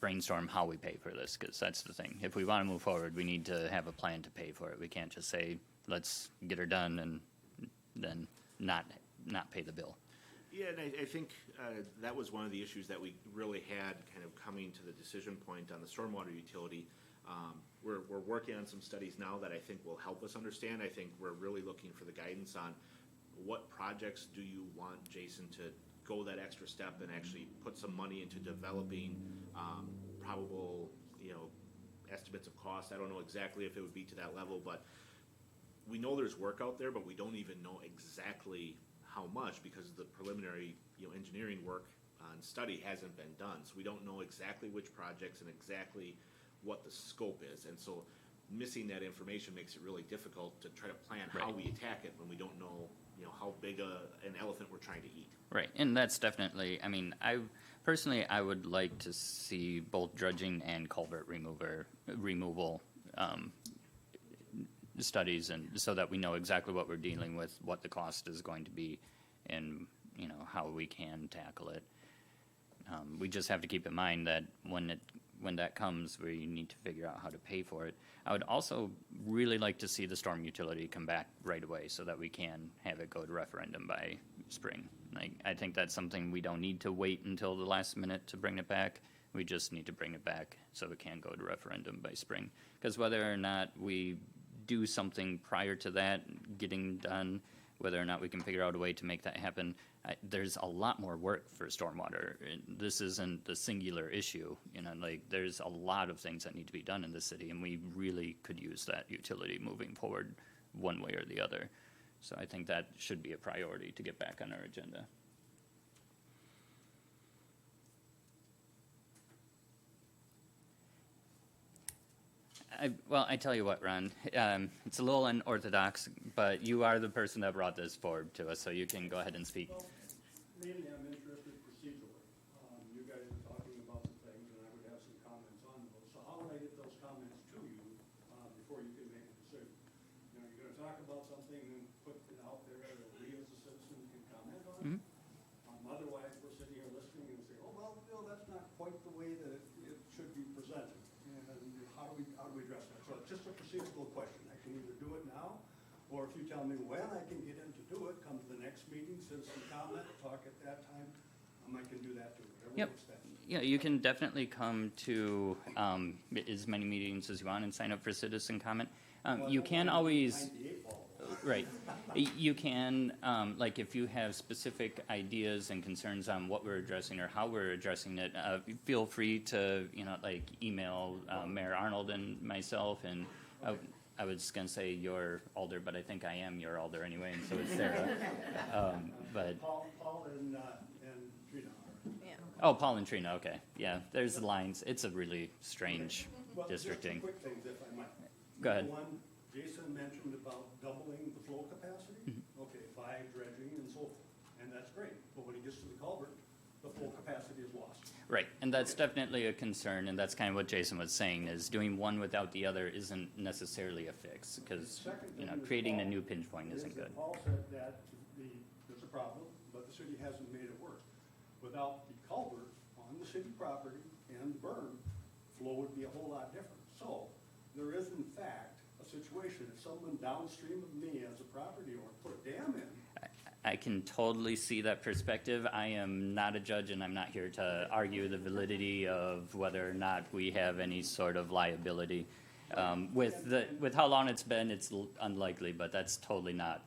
brainstorm how we pay for this, because that's the thing. If we want to move forward, we need to have a plan to pay for it. We can't just say, let's get her done and then not pay the bill. Yeah, and I think that was one of the issues that we really had kind of coming to the decision point on the stormwater utility. We're working on some studies now that I think will help us understand. I think we're really looking for the guidance on what projects do you want Jason to go that extra step and actually put some money into developing probable, estimates of cost. I don't know exactly if it would be to that level, but we know there's work out there, but we don't even know exactly how much because the preliminary, engineering work and study hasn't been done. So we don't know exactly which projects and exactly what the scope is. And so missing that information makes it really difficult to try to plan how we attack it when we don't know, how big an elephant we're trying to eat. Right, and that's definitely, I mean, I would like to see both dredging and culvert removal studies, and so that we know exactly what we're dealing with, what the cost is going to be, and how we can tackle it. We just have to keep in mind that when that comes, we need to figure out how to pay for it. I would also really like to see the storm utility come back right away so that we can have it go to referendum by spring. I think that's something we don't need to wait until the last minute to bring it back. We just need to bring it back so it can go to referendum by spring. Because whether or not we do something prior to that getting done, whether or not we can figure out a way to make that happen, there's a lot more work for stormwater. This isn't the singular issue, there's a lot of things that need to be done in the city, and we really could use that utility moving forward one way or the other. So I think that should be a priority to get back on our agenda. I tell you what, Ron, it's a little unorthodox, but you are the person that brought this forward to us, so you can go ahead and speak. Well, mainly I'm interested procedurally. You guys are talking about some things, and I would have some comments on those. So how would I get those comments to you before you can make a decision? You're going to talk about something and put it out there that we as a citizen can comment on it. Otherwise, we're sitting here listening and say, oh, well, that's not quite the way that it should be presented. And how do we address that? So it's just a procedural question. I can either do it now, or if you tell me when I can get in to do it, come to the next meeting, citizen comment, talk at that time, I can do that too, whatever works best. Yeah, you can definitely come to as many meetings as you want and sign up for citizen comment. You can always, right, you can, like if you have specific ideas and concerns on what we're addressing or how we're addressing it, feel free to, email Mayor Arnold and myself, and I was going to say your alder, but I think I am your alder anyway, and so is Sarah. But Paul and Trina are. Oh, Paul and Trina, okay. Yeah, there's the lines. It's a really strange Well, just some districting. quick things, if I might. Go ahead. Number one, Jason mentioned about doubling the flow capacity, okay, by dredging and so forth, and that's great. But when he gets to the culvert, the flow capacity is lost. Right, and that's definitely a concern, and that's kind of what Jason was saying, is doing one without the other isn't necessarily a fix, because, creating a new pinch point isn't good. Paul said that there's a problem, but the city hasn't made it work. Without the culvert on the city property and the berm, flow would be a whole lot different. So, there is in fact a situation, if someone downstream of me as a property owner put a dam in, I can totally see that perspective. I am not a judge, and I'm not here to argue the validity of whether or not we have any sort of liability. With how long it's been, it's unlikely, but that's totally not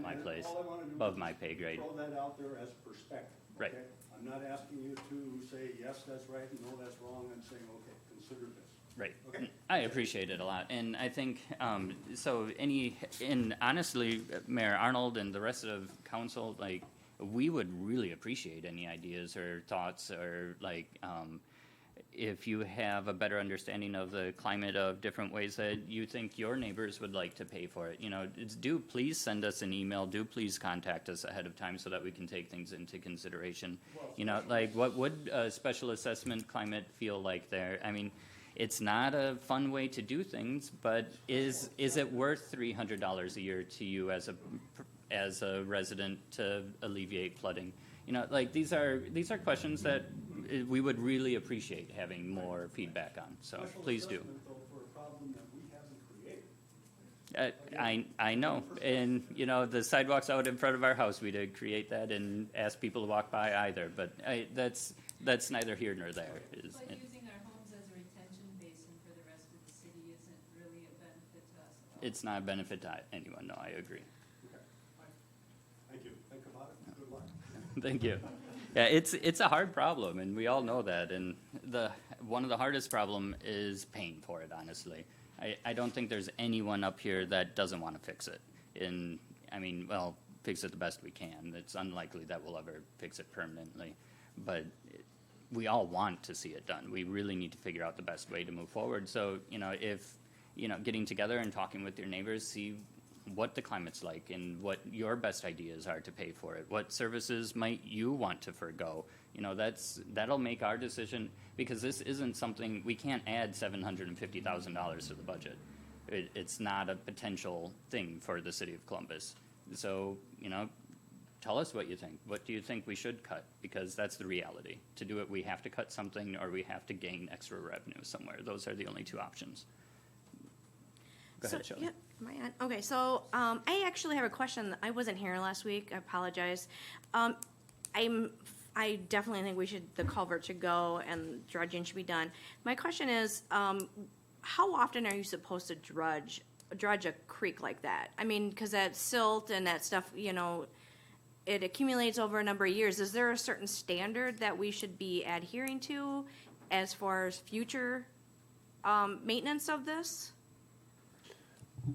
my place, all I want to do above is my pay grade. throw that out there as perspective. Right. Okay? I'm I'm not asking you to say, yes, that's right, and no, that's wrong. I'm saying, okay, consider this. Right. Okay. I appreciate it a lot, and I think, and honestly, Mayor Arnold and the rest of council, like, we would really appreciate any ideas or thoughts, or if you have a better understanding of the climate of different ways that you think your neighbors would like to pay for it, do please send us an email, do please contact us ahead of time so that we can take things into consideration. What would a special assessment climate feel like there? I mean, it's not a fun way to do things, but is it worth $300 a year to you as a resident to alleviate flooding? These are questions that we would really appreciate having more feedback on. So please do. Special assessment, though, for a problem that we haven't created. I know, and the sidewalks out in front of our house, we did create that and ask people to walk by either, but that's neither here nor there. But using our homes as a retention basin for the rest of the city isn't really a benefit to us at all. It's not a benefit to anyone. No, I agree. Okay, fine. Thank you. Think about it. Good luck. Thank you. Yeah, it's a hard problem, and we all know that. And one of the hardest problem is paying for it. Honestly, I don't think there's anyone up here that doesn't want to fix it. And I mean, well, fix it the best we can. It's unlikely that we'll ever fix it permanently, but we all want to see it done. We really need to figure out the best way to move forward. So if getting together and talking with your neighbors, see what the climate's like and what your best ideas are to pay for it. What services might you want to forgo? That'll make our decision, because this isn't something, we can't add $750,000 to the budget. It's not a potential thing for the city of Columbus. So, tell us what you think. What do you think we should cut? Because that's the reality. To do it, we have to cut something, or we have to gain extra revenue somewhere. Those are the only two options. Go ahead, Shelley. Yeah, am I on? Okay, so I actually have a question. I wasn't here last week. I apologize. I definitely think the culvert should go and dredging should be done. My question is, how often are you supposed to dredge a creek like that? I mean, because that silt and that stuff, it accumulates over a number of years. Is there a certain standard that we should be adhering to as far as future maintenance of this?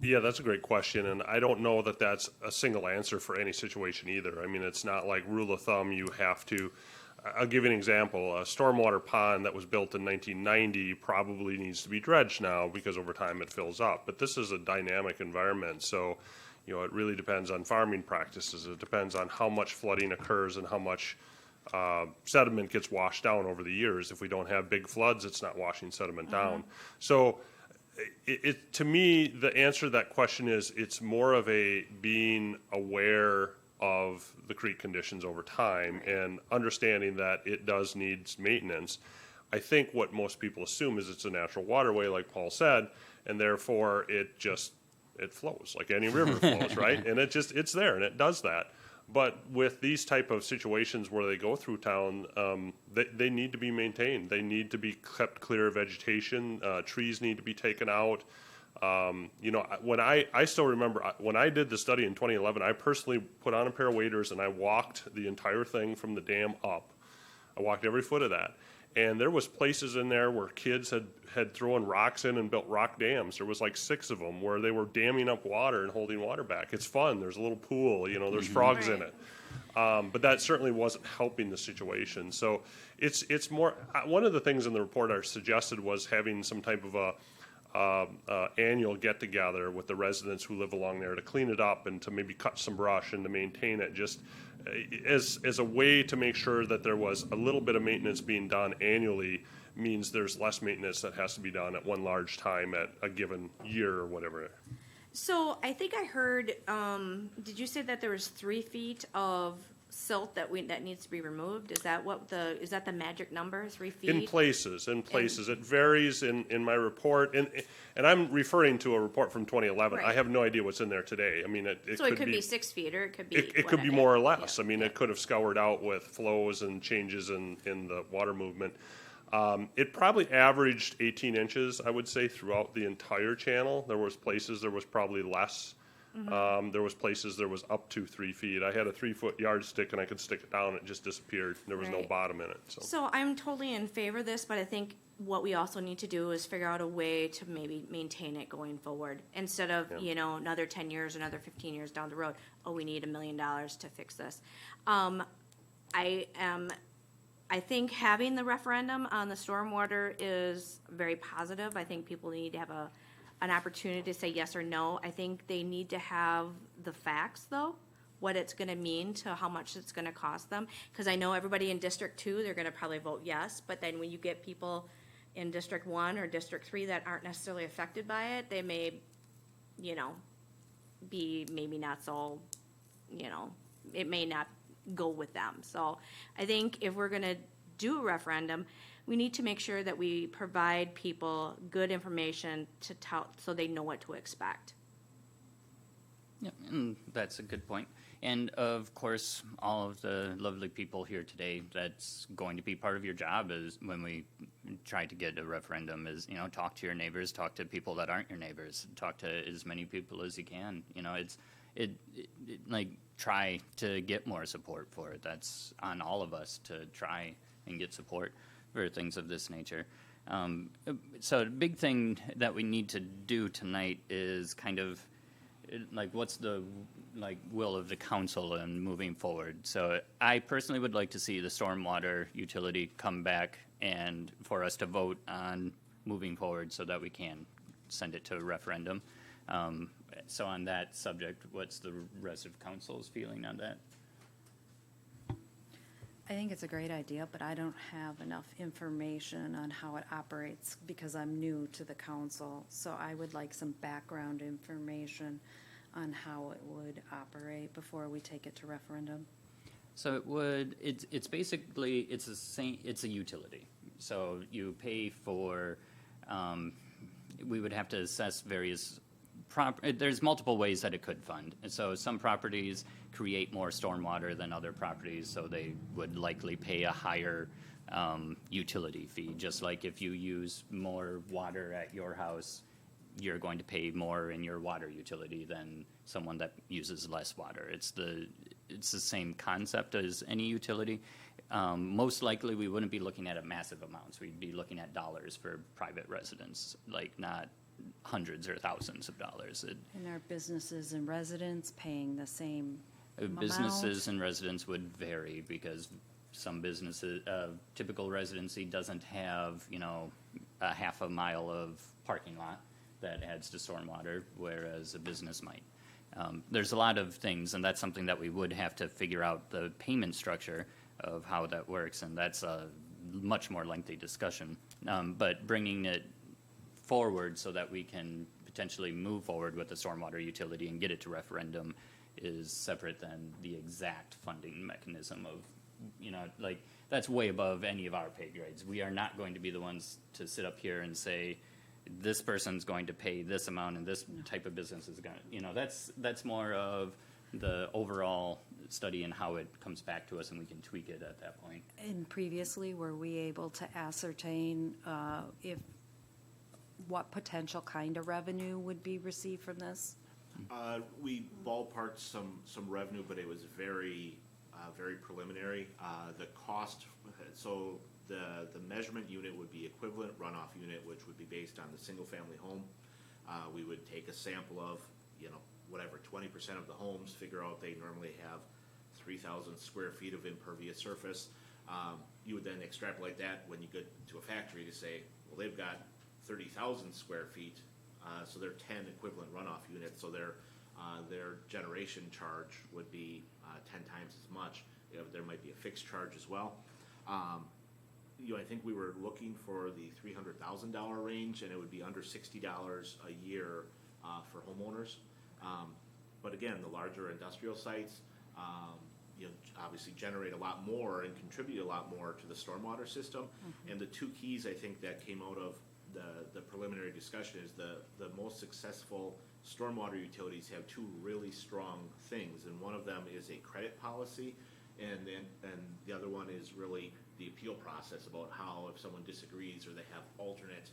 Yeah, that's a great question, and I don't know that that's a single answer for any situation either. I mean, it's not like rule of thumb, you have to. I'll give you an example. A stormwater pond that was built in 1990 probably needs to be dredged now because over time it fills up. But this is a dynamic environment, so it really depends on farming practices. It depends on how much flooding occurs and how much sediment gets washed down over the years. If we don't have big floods, it's not washing sediment down. So to me, the answer to that question is it's more of a being aware of the creek conditions over time and understanding that it does need maintenance. I think what most people assume is it's a natural waterway, like Paul said, and therefore it flows like any river flows, right? And it's there and it does that. But with these type of situations where they go through town, they need to be maintained. They need to be kept clear of vegetation. Trees need to be taken out. When I still remember when I did the study in 2011, I personally put on a pair of waders and I walked the entire thing from the dam up. I walked every foot of that. And there was places in there where kids had thrown rocks in and built rock dams. There was like 6 of them where they were damming up water and holding water back. It's fun. There's a little pool, there's frogs in it. But that certainly wasn't helping the situation. So it's more, one of the things in the report I suggested was having some type of annual get-together with the residents who live along there to clean it up and to maybe cut some brush and to maintain it, just as a way to make sure that there was a little bit of maintenance being done annually. Means there's less maintenance that has to be done at one large time at a given year or whatever. So I think I heard, did you say that there was 3 feet of silt that needs to be removed? Is that is that the magic number, 3 feet? In places. It varies in my report, and I'm referring to a report from 2011. Right. I have no idea what's in there today. I mean, it could be 6 feet, or it could be. It could be more or less. Yeah. I mean, it could have scoured out with flows and changes in the water movement. It probably averaged 18 inches, I would say, throughout the entire channel. There was places there was probably less. There was places there was up to 3 feet. I had a 3-foot yardstick and I could stick it down, it just disappeared. There was no Right. bottom in it, so. So I'm totally in favor of this, but I think what we also need to do is figure out a way to maybe maintain it going forward. Instead of, Yeah. another 10 years, another 15 years down the road, oh, we need $1 million to fix this. I think having the referendum on the stormwater is very positive. I think people need to have an opportunity to say yes or no. I think they need to have the facts, though, what it's gonna mean to how much it's gonna cost them. Because I know everybody in District 2, they're gonna probably vote yes, but then when you get people in District 1 or District 3 that aren't necessarily affected by it, they may, be maybe not so, it may not go with them. So I think if we're gonna do a referendum, we need to make sure that we provide people good information to tell, so they know what to expect. Yep, and that's a good point. And of course, all of the lovely people here today, that's going to be part of your job is when we try to get a referendum is, talk to your neighbors, talk to people that aren't your neighbors, talk to as many people as you can. Try to get more support for it. That's on all of us to try and get support for things of this nature. So the big thing that we need to do tonight is kind of what's the will of the council in moving forward. So I personally would like to see the stormwater utility come back and for us to vote on moving forward so that we can send it to a referendum. So on that subject, what's the rest of council's feeling on that? I think it's a great idea, but I don't have enough information on how it operates because I'm new to the council. So I would like some background information on how it would operate before we take it to referendum. So it's basically, it's the same, it's a utility. So you pay for, we would have to assess various there's multiple ways that it could fund. And so some properties create more stormwater than other properties, so they would likely pay a higher utility fee. Just like if you use more water at your house, you're going to pay more in your water utility than someone that uses less water. It's the same concept as any utility. Most likely, we wouldn't be looking at massive amounts. We'd be looking at dollars for private residents, not hundreds or thousands of dollars. And are businesses and residents paying the same amount? Businesses and residents would vary because some businesses, typical residency doesn't have, a half a mile of parking lot that adds to stormwater, whereas a business might. There's a lot of things, and that's something that we would have to figure out the payment structure of how that works, and that's a much more lengthy discussion. But bringing it forward so that we can potentially move forward with the stormwater utility and get it to referendum is separate than the exact funding mechanism of, that's way above any of our pay grades. We are not going to be the ones to sit up here and say, this person's going to pay this amount and this type of business is going to, that's more of the overall study and how it comes back to us and we can tweak it at that point. And previously, were we able to ascertain what potential kind of revenue would be received from this? We ballparked some revenue, but it was very preliminary. The cost, so the measurement unit would be equivalent runoff unit, which would be based on the single-family home. We would take a sample of, whatever, 20% of the homes, figure out they normally have 3,000 square feet of impervious surface. You would then extrapolate that when you get to a factory to say, well, they've got 30,000 square feet, so they're 10 equivalent runoff units, so their generation charge would be 10 times as much. There might be a fixed charge as well. I think we were looking for the $300,000 range, and it would be under $60 a year for homeowners. But again, the larger industrial sites, obviously generate a lot more and contribute a lot more to the stormwater system. Mm-hmm. And the two keys I think that came out of the preliminary discussion is the most successful stormwater utilities have two really strong things, and one of them is a credit policy, and the other one is really the appeal process about how if someone disagrees or they have alternate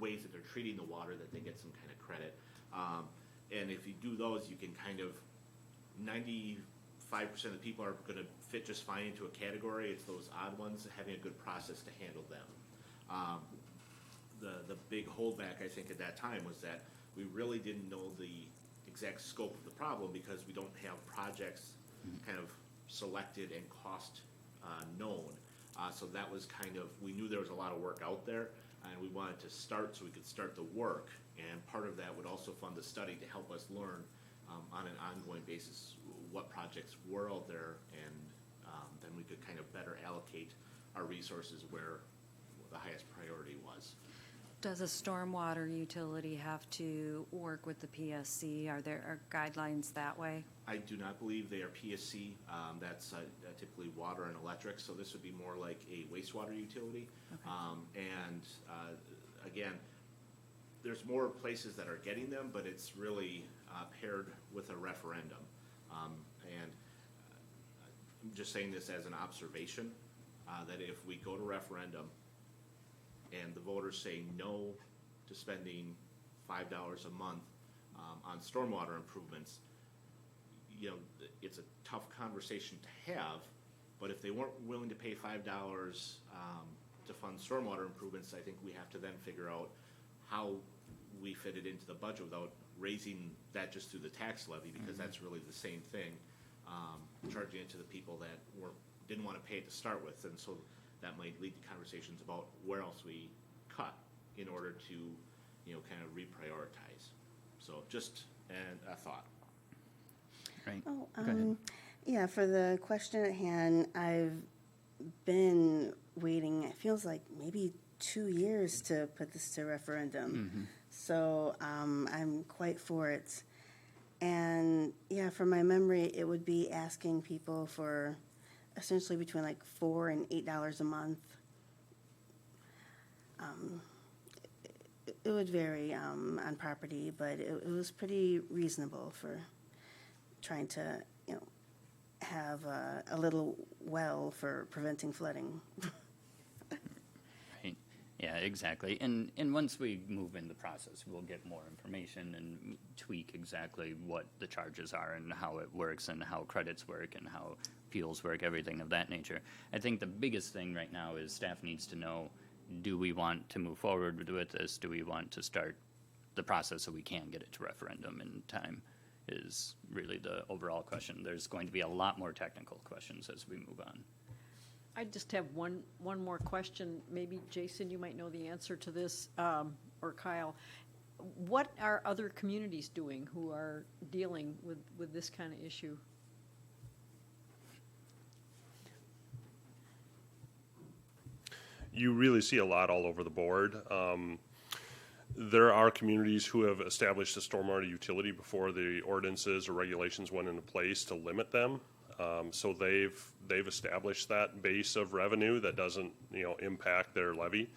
ways that they're treating the water, that they get some kind of credit. And if you do those, you can kind of, 95% of the people are gonna fit just fine into a category. It's those odd ones, having a good process to handle them. The big holdback, I think, at that time was that we really didn't know the exact scope of the problem because we don't have projects kind of selected and cost known. So that was kind of, we knew there was a lot of work out there, and we wanted to start so we could start the work. And part of that would also fund the study to help us learn on an ongoing basis what projects were out there, and then we could kind of better allocate our resources where the highest priority was. Does a stormwater utility have to work with the PSC? Are there guidelines that way? I do not believe they are PSC. That's typically water and electric, so this would be more like a wastewater utility. Again, there's more places that are getting them, but it's really paired with a referendum. And I'm just saying this as an observation, that if we go to referendum and the voters say no to spending $5 a month on stormwater improvements, you know, it's a tough conversation to have, but if they weren't willing to pay $5 to fund stormwater improvements, I think we have to then figure out how we fit it into the budget without raising that just through the tax levy, because that's really the same thing, charging it to the people that didn't want to pay it to start with. And so that might lead to conversations about where else we cut in order to, you know, kind of reprioritize. So just a thought. Right. Oh, Go ahead. yeah, for the question at hand, I've been waiting, it feels like maybe 2 years to put this to referendum. So I'm quite for it. And yeah, from my memory, it would be asking people for essentially between like $4 and $8 a month. It would vary on property, but it was pretty reasonable for trying to, you know, have a little well for preventing flooding. Right. Yeah, exactly. And once we move in the process, we'll get more information and tweak exactly what the charges are and how it works and how credits work and how appeals work, everything of that nature. I think the biggest thing right now is staff needs to know, do we want to move forward with this? Do we want to start the process so we can get it to referendum in time? Is really the overall question. There's going to be a lot more technical questions as we move on. I just have one more question. Maybe, Jason, you might know the answer to this, or Kyle. What are other communities doing who are dealing with this kind of issue? You really see a lot all over the board. There are communities who have established a stormwater utility before the ordinances or regulations went into place to limit them. So they've established that base of revenue that doesn't, you know, impact their levy.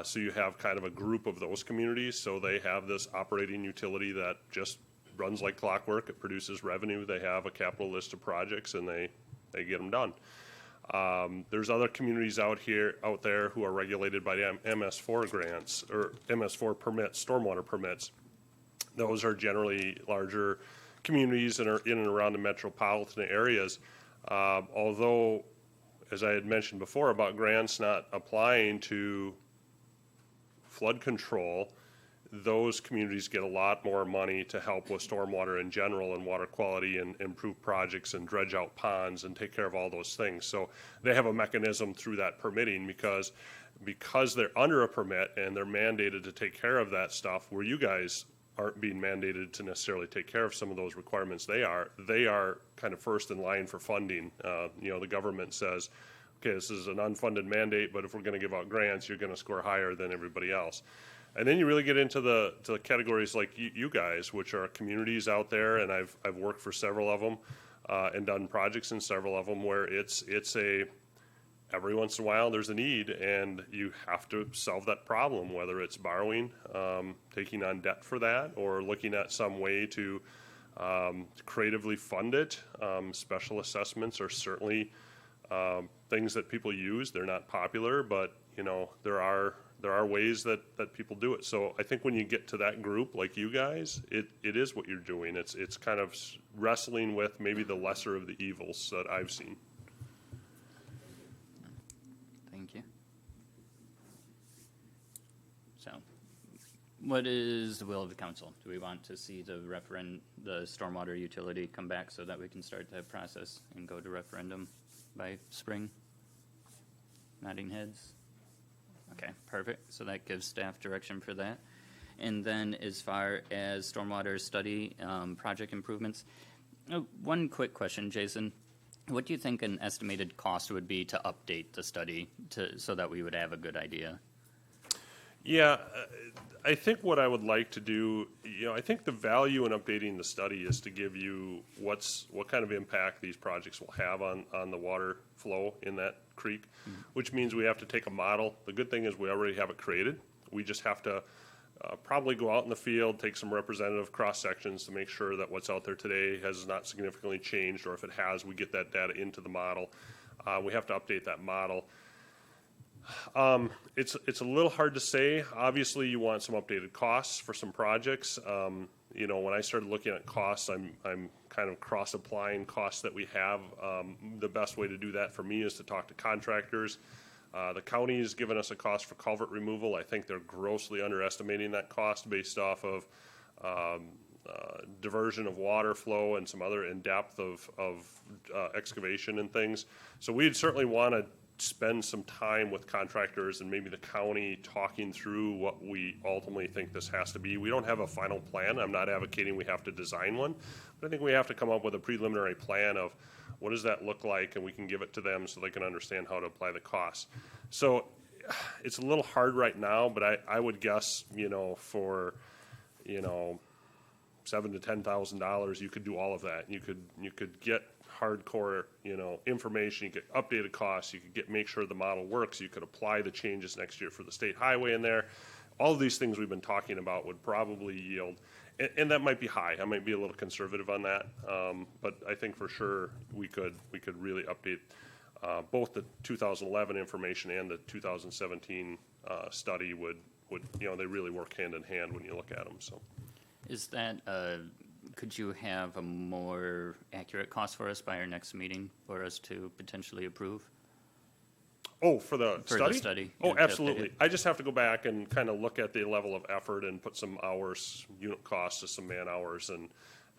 So you have kind of a group of those communities. So they have this operating utility that just runs like clockwork. It produces revenue. They have a capital list of projects and they get them done. There's other communities out there who are regulated by MS4 grants or MS4 permits, stormwater permits. Those are generally larger communities and are in and around the metropolitan areas. Although, as I had mentioned before about grants not applying to flood control, those communities get a lot more money to help with stormwater in general and water quality and improve projects and dredge out ponds and take care of all those things. So they have a mechanism through that permitting because they're under a permit and they're mandated to take care of that stuff where you guys aren't being mandated to necessarily take care of some of those requirements. They are kind of first in line for funding. You know, the government says, okay, this is an unfunded mandate, but if we're going to give out grants, you're going to score higher than everybody else. And then you really get into the categories like you guys, which are communities out there, and I've worked for several of them and done projects in several of them where it's every once in a while there's a need and you have to solve that problem, whether it's borrowing, taking on debt for that, or looking at some way to creatively fund it. Special assessments are certainly things that people use. They're not popular, but you know, there are there are ways that people do it. So I think when you get to that group, like you guys, it is what you're doing. It's kind of wrestling with maybe the lesser of the evils that I've seen. Thank you. So, what is the will of the council? Do we want to see the stormwater utility come back so that we can start that process and go to referendum by spring? Nodding heads. Okay, perfect. So that gives staff direction for that. And then as far as stormwater study, project improvements, one quick question, Jason. What do you think an estimated cost would be to update the study so that we would have a good idea? Yeah, I think what I would like to do, I think the value in updating the study is to give you what kind of impact these projects will have on the water flow in that creek, which means we have to take a model. The good thing is we already have it created. We just have to probably go out in the field, take some representative cross sections to make sure that what's out there today has not significantly changed, or if it has, we get that data into the model. We have to update that model. It's a little hard to say. Obviously, you want some updated costs for some projects. When I started looking at costs, I'm kind of cross-applying costs that we have. The best way to do that for me is to talk to contractors. The county has given us a cost for culvert removal. I think they're grossly underestimating that cost based off of diversion of water flow and some other in depth of excavation and things. So we'd certainly want to spend some time with contractors and maybe the county talking through what we ultimately think this has to be. We don't have a final plan. I'm not advocating we have to design one, but I think we have to come up with a preliminary plan of what does that look like, and we can give it to them so they can understand how to apply the costs. So it's a little hard right now, but I would guess, for, $7,000 to $10,000, you could do all of that. You could get hardcore, information. You get updated costs. You could make sure the model works. You could apply the changes next year for the state highway in there. All of these things we've been talking about would probably yield, and that might be high. I might be a little conservative on that, but I think for sure we could really update both the 2011 information and the 2017 study would they really work hand in hand when you look at them. So, Is that could you have a more accurate cost for us by our next meeting for us to potentially approve? Oh, for the For study? the study, Oh, yeah, to update absolutely. it. I just have to go back and kind of look at the level of effort and put some hours, unit costs to some man hours, and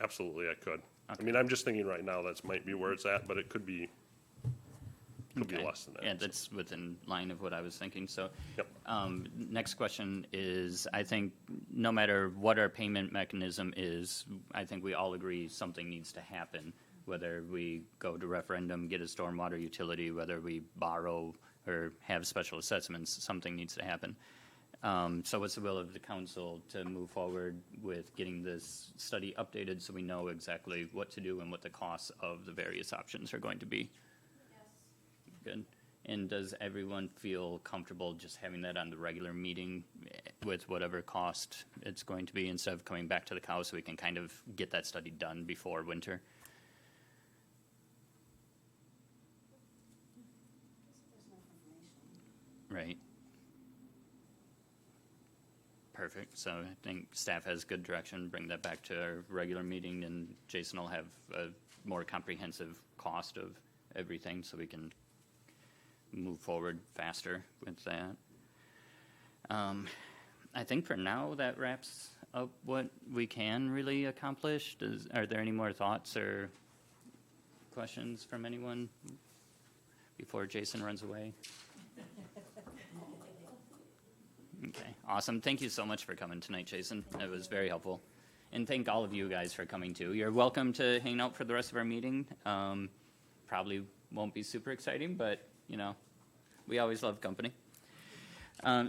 absolutely I could. I mean, I'm just thinking right now that might be where it's at, but it could be Okay. less than that. Yeah, so. that's within line of what I was thinking. So, Yep. next question is, I think no matter what our payment mechanism is, I think we all agree something needs to happen. Whether we go to referendum, get a stormwater utility, whether we borrow or have special assessments, something needs to happen. So what's the will of the council to move forward with getting this study updated so we know exactly what to do and what the costs of the various options are going to be? Good. And does everyone feel comfortable just having that on the regular meeting with whatever cost it's going to be instead of coming back to the cow so we can kind of get that study done before winter? Right. Perfect. So I think staff has good direction. Bring that back to our regular meeting, and Jason will have a more comprehensive cost of everything so we can move forward faster with that. I think for now that wraps up what we can really accomplish. Are there any more thoughts or questions from anyone before Jason runs away? Okay, awesome. Thank you so much for coming tonight, Jason. It was very helpful. And thank all of you guys for coming too. You're welcome to hang out for the rest of our meeting. Probably won't be super exciting, but we always love company.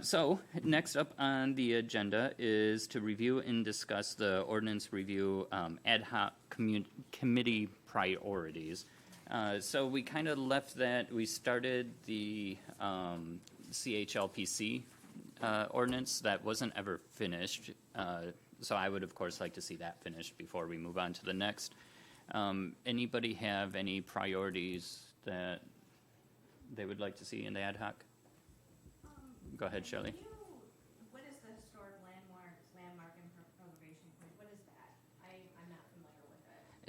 So next up on the agenda is to review and discuss the ordinance review ad hoc committee priorities. So we kind of left that. We started the CHLPC ordinance that wasn't ever finished. So I would, of course, like to see that finished before we move on to the next. Anybody have any priorities that they would like to see in the ad hoc? Go ahead, Shelley. Can you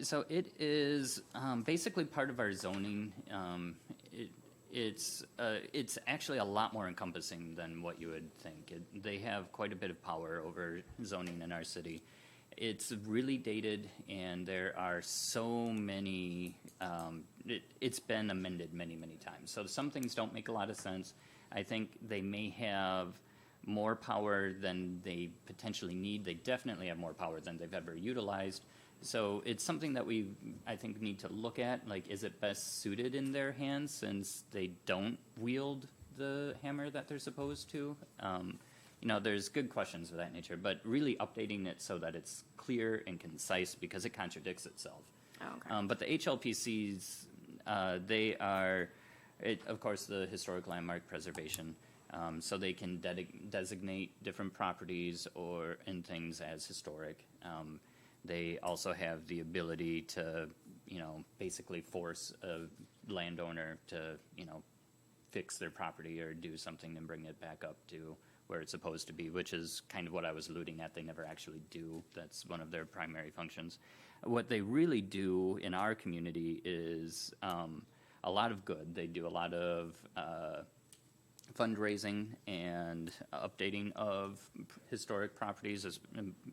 So it is basically part of our zoning. It's actually a lot more encompassing than what you would think. They have quite a bit of power over zoning in our city. It's really dated, and there are so many. It's been amended many, many times. So some things don't make a lot of sense. I think they may have more power than they potentially need. They definitely have more power than they've ever utilized. So it's something that we, I think, need to look at. Like, is it best suited in their hands since they don't wield the hammer that they're supposed to? There's good questions of that nature, but really updating it so that it's clear and concise because it contradicts itself. Oh, okay. But the HLPCs, they are, of course, the historic landmark preservation. So they can designate different properties and things as historic. They also have the ability to, basically force a landowner to, fix their property or do something and bring it back up to where it's supposed to be, which is kind of what I was alluding at. They never actually do. That's one of their primary functions. What they really do in our community is a lot of good. They do a lot of fundraising and updating of historic properties, as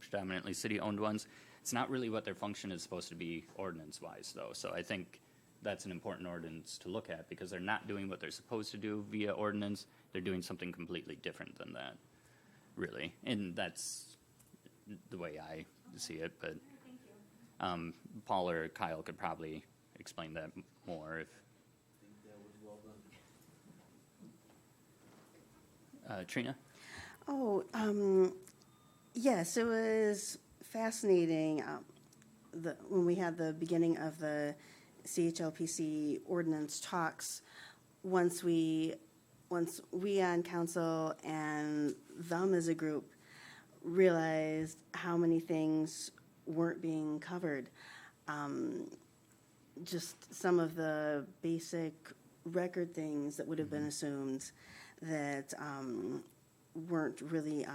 predominantly city-owned ones. It's not really what their function is supposed to be ordinance-wise, though. So I think that's an important ordinance to look at because they're not doing what they're supposed to do via ordinance. They're doing something completely different than that, really. And that's the way I see it. But Paul or Kyle could probably explain that more if. I think that was well done. Trina? Oh, yes, it was fascinating when we had the beginning of the CHLPC ordinance talks. Once we on council and them as a group realized how many things weren't being covered. Just some of the basic record things that would have been assumed that weren't really,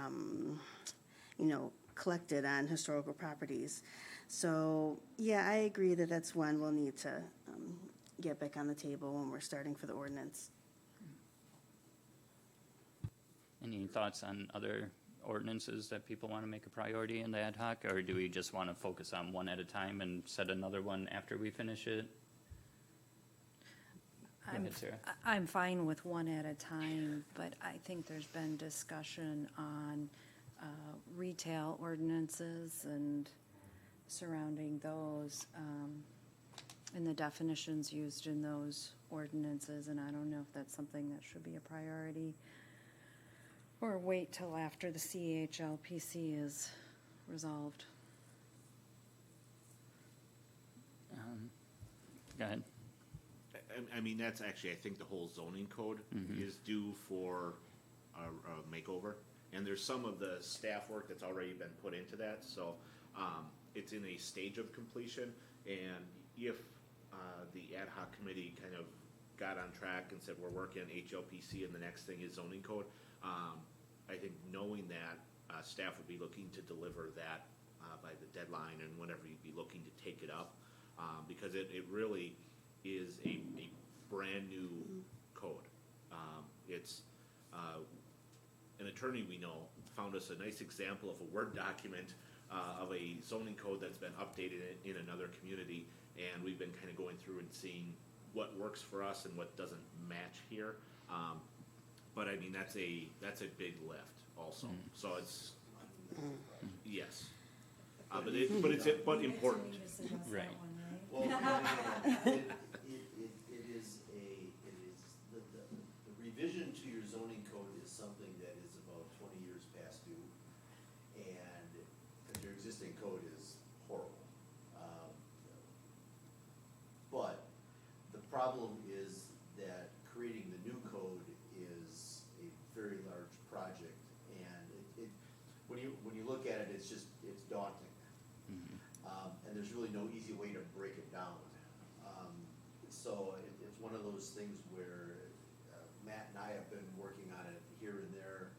collected on historical properties. So, yeah, I agree that that's one we'll need to get back on the table when we're starting for the ordinance. Any thoughts on other ordinances that people want to make a priority in the ad hoc, or do we just want to focus on one at a time and set another one after we finish it? Go ahead, Sarah. I'm fine with one at a time, but I think there's been discussion on retail ordinances and surrounding those, and the definitions used in those ordinances, and I don't know if that's something that should be a priority or wait till after the CHLPC is resolved. Go ahead. I mean, that's actually, I think the whole zoning code is due for a makeover. And there's some of the staff work that's already been put into that, so it's in a stage of completion. And if the ad hoc committee kind of got on track and said we're working on HLPC and the next thing is zoning code, I think knowing that staff would be looking to deliver that by the deadline and whenever you'd be looking to take it up, because it really is a brand new code. It's an attorney we know found us a nice example of a Word document of a zoning code that's been updated in another community, and we've been kind of going through and seeing what works for us and what doesn't match here. But I mean, that's a big lift also. So it's yes, but it's important. Right. Well, it is the revision to your zoning code is something that is about 20 years past due, and because your existing code is horrible. But the problem is that creating the new code is a very large project, and when you look at it, it's daunting. And there's really no easy way to break it down. So it's one of those things where Matt and I have been working on it here and there,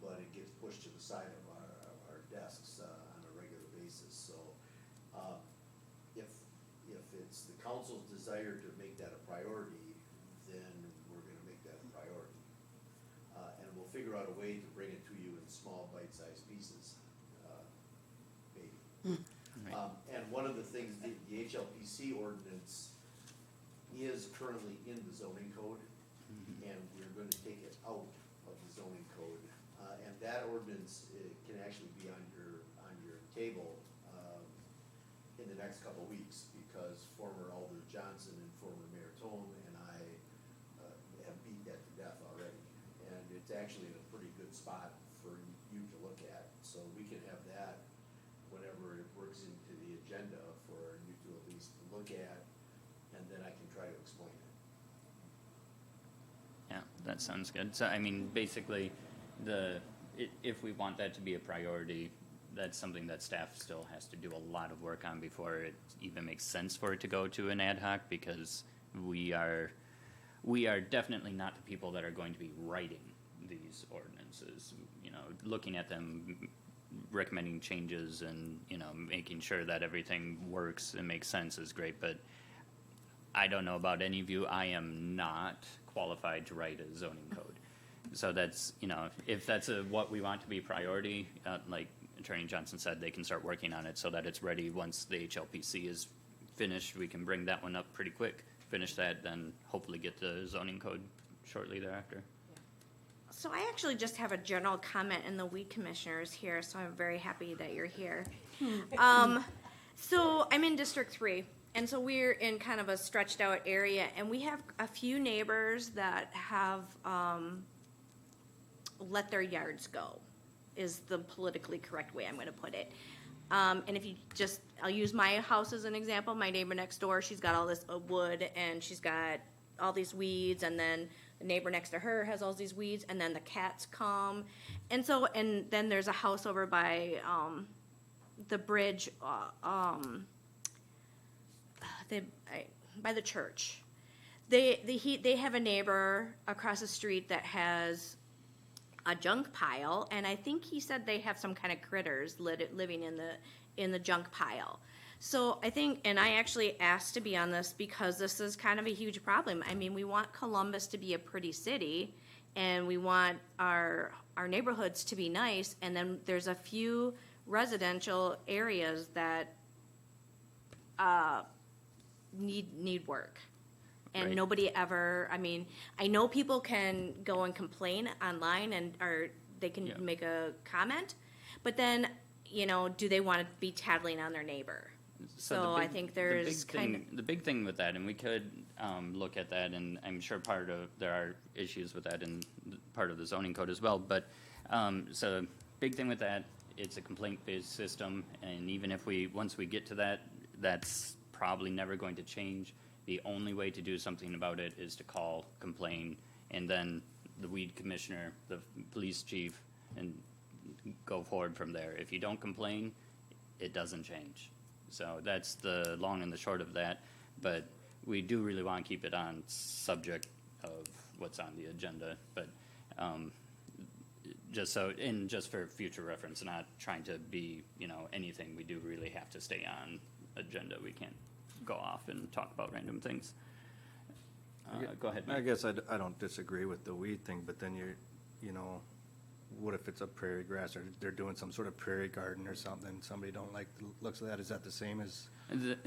but it gets pushed to the side of our desks on a regular basis. So if council's desire to make that a priority, then we're gonna make that a priority. And we'll figure out a way to bring it to you in small bite-sized pieces, maybe. And one of the things, the HLPC ordinance is currently in the zoning code, and we're gonna take it out of the zoning code. And that ordinance can actually be on your table in the next couple of weeks, because former Alder Johnson and former Mayor Tone and I have beat that to death already. And it's actually in a pretty good spot for you to look at, so we can have that whenever it works into the agenda for you to at least look at, and then I can try to explain it. Yeah, that sounds good. So, I mean, basically, if we want that to be a priority, that's something that staff still has to do a lot of work on before it even makes sense for it to go to an ad hoc, because we are definitely not the people that are going to be writing these ordinances. You know, looking at them, recommending changes, and, you know, making sure that everything works and makes sense is great, but I don't know about any of you, I am not qualified to write a zoning code. So that's, you know, if that's what we want to be priority, like Attorney Johnson said, they can start working on it so that it's ready once the HLPC is finished. We can bring that one up pretty quick, finish that, then hopefully get the zoning code shortly thereafter. So I actually just have a general comment, and the weed commissioner is here, so I'm very happy that you're here. So I'm in District 3, and so we're in kind of a stretched out area, and we have a few neighbors that have let their yards go, is the politically correct way I'm going to put it. And if you just, I'll use my house as an example. My neighbor next door, she's got all this wood, and she's got all these weeds, and then the neighbor next to her has all these weeds, and then the cats come. And so, and then there's a house over by the bridge, by the church. They have a neighbor across the street that has a junk pile, and I think he said they have some kind of critters living in the junk pile. So I think, and I actually asked to be on this because this is kind of a huge problem. I mean, we want Columbus to be a pretty city, and we want our neighborhoods to be nice, and then there's a few residential areas that need work. And Right. nobody ever, I mean, I know people can go and complain online or they can Yeah. make a comment, but then, you know, do they want to be tattling on their neighbor? So the I big- think the there's big kind thing- The big thing with that, and we could look at that, and I'm sure there are issues with that in part of the zoning code as well, but, so, big thing with that, it's a complaint-based system, and even if once we get to that, that's probably never going to change. The only way to do something about it is to call, complain, and then the weed commissioner, the police chief, and go forward from there. If you don't complain, it doesn't change. So that's the long and the short of that, but we do really want to keep it on subject of what's on the agenda, but just for future reference, not trying to be, you know, anything, we do really have to stay on agenda. We can't go off and talk about random things. Go ahead, I Mike. guess I don't disagree with the weed thing, but then you know, what if it's a prairie grass, or they're doing some sort of prairie garden or something, somebody don't like the looks of that, is that the same as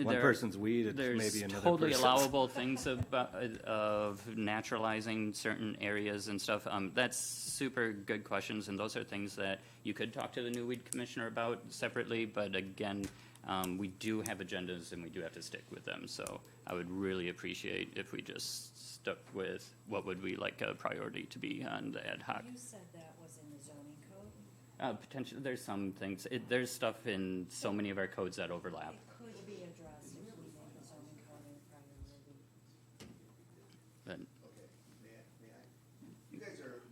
one person's weed, it's maybe another person's? There's totally allowable things of naturalizing certain areas and stuff. That's super good questions, and those are things that you could talk to the new weed commissioner about separately, but again, we do have agendas and we do have to stick with them, so I would really appreciate if we just stuck with what would we like a priority to be on the ad hoc. You said that was in the zoning code? Potentially, there's some things, there's stuff in so many of our codes that overlap. It could be addressed if we make a zoning code a priority. But Okay, may I? You guys are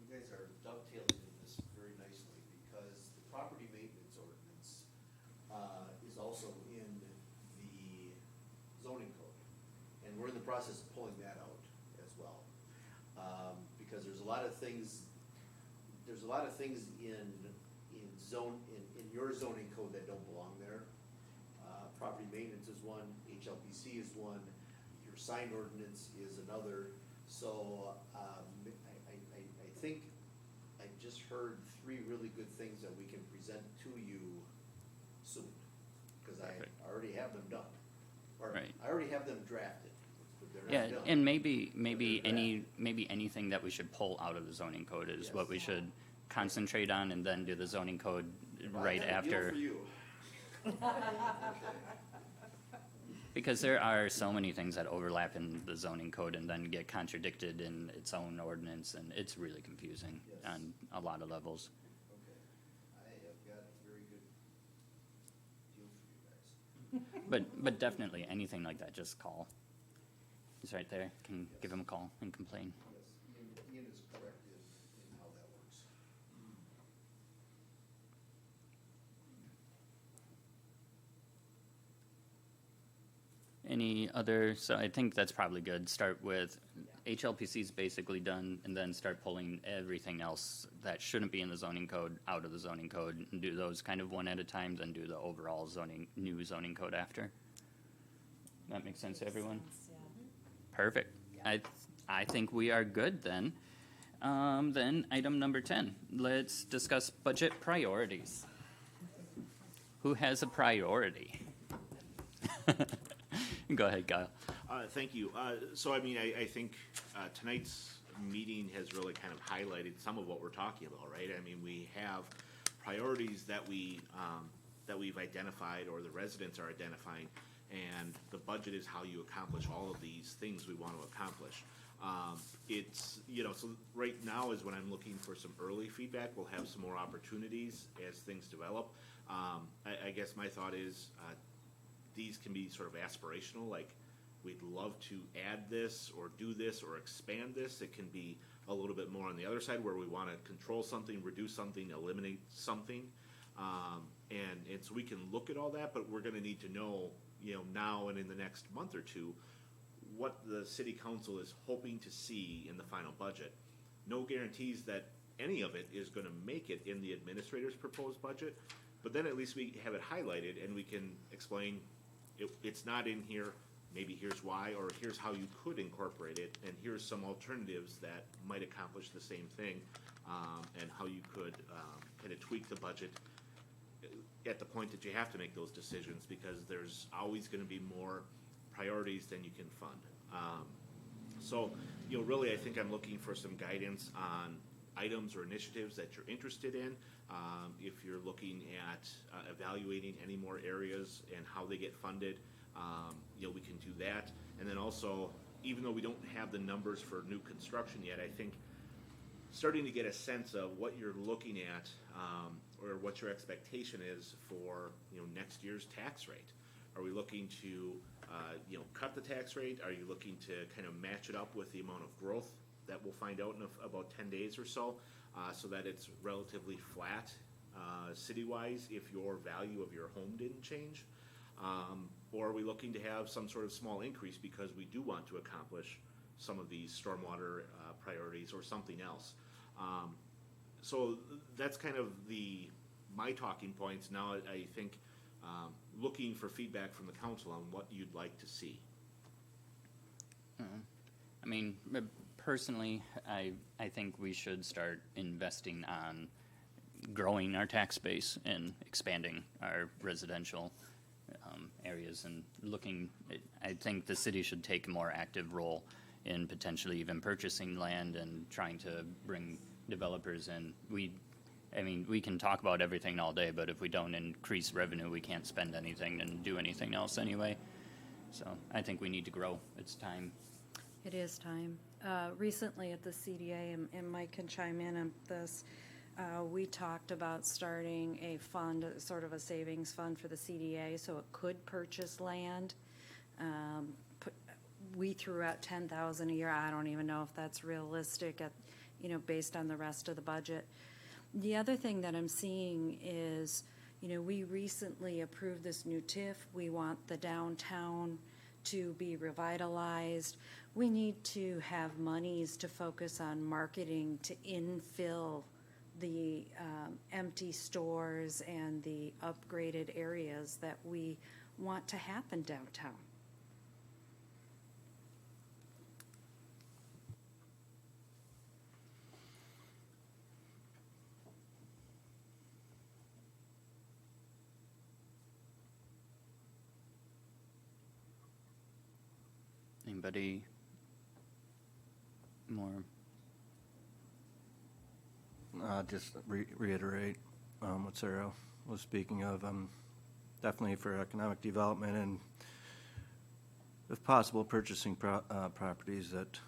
dovetailing in this very nicely, because the property maintenance ordinance is also in the zoning code. And we're in the process of pulling that out as well. Because there's a lot of things in your zoning code that don't belong there. Property maintenance is one, HLPC is one. your sign ordinance is another. So, I think I just heard 3 really good things that we can present to you soon. Cause I Perfect. already have them done. Or, Right. I already have them drafted, but they're Yeah, not done. and maybe They're maybe anything that we should pull out of the zoning code is what Yes. we should concentrate on, and then do the zoning code Well, I right got a deal after. for you. Because there are so many things that overlap in the zoning code and then get contradicted in its own ordinance, and it's really confusing Yes. on a lot of levels. Okay. I have got a very good deal for you guys. But definitely, anything like that, just call. He's right there, can give him a call and complain. Yes, Ian is correct in how that works. Any other, so I think that's probably good. Start with HLPC's basically done, and then start pulling everything else that shouldn't be in the zoning code out of the zoning code, and do those kind of one at a time, then do the overall new zoning code after. That makes sense to everyone? Perfect. I think we are good then. Then item number 10, let's discuss budget priorities. Who has a priority? Go ahead, Kyle. Thank you. So, I mean, I think tonight's meeting has really kind of highlighted some of what we're talking about, right? I mean, we have priorities that we've identified, or the residents are identifying, and the budget is how you accomplish all of these things we want to accomplish. It's, so right now is when I'm looking for some early feedback. We'll have some more opportunities as things develop. I guess my thought is, these can be sort of aspirational, like we'd love to add this or do this or expand this. It can be a little bit more on the other side where we want to control something, reduce something, eliminate something. And so we can look at all that, but we're going to need to know, now and in the next month or two, what the city council is hoping to see in the final budget. No guarantees that any of it is going to make it in the administrator's proposed budget, but then at least we have it highlighted and we can explain it's not in here, maybe here's why, or here's how you could incorporate it, and here's some alternatives that might accomplish the same thing, and how you could kind of tweak the budget at the point that you have to make those decisions, because there's always going to be more priorities than you can fund. So, really, I think I'm looking for some guidance on items or initiatives that you're interested in. If you're looking at evaluating any more areas and how they get funded, we can do that. And then also, even though we don't have the numbers for new construction yet, I think starting to get a sense of what you're looking at, or what your expectation is for next year's tax rate. Are we looking to cut the tax rate? Are you looking to kind of match it up with the amount of growth that we'll find out in about 10 days or so that it's relatively flat city-wise if your value of your home didn't change? Or are we looking to have some sort of small increase because we do want to accomplish some of these stormwater priorities or something else? So that's kind of my talking points. Now I think looking for feedback from the council on what you'd like to see. I mean, personally, I think we should start investing on growing our tax base and expanding our residential areas, and I think the city should take a more active role in potentially even purchasing land and trying to bring developers in. We can talk about everything all day, but if we don't increase revenue, we can't spend anything and do anything else anyway. So I think we need to grow. It's time. It is time. Recently at the CDA, and Mike can chime in on this, we talked about starting a fund, sort of a savings fund for the CDA, so it could purchase land. We threw out $10,000 a year. I don't even know if that's realistic based on the rest of the budget. The other thing that I'm seeing is, we recently approved this new TIF. We want the downtown to be revitalized. We need to have monies to focus on marketing to infill the empty stores and the upgraded areas that we want to happen downtown. Anybody more? Just reiterate what Sarah was speaking of. Definitely for economic development and, if possible, purchasing properties that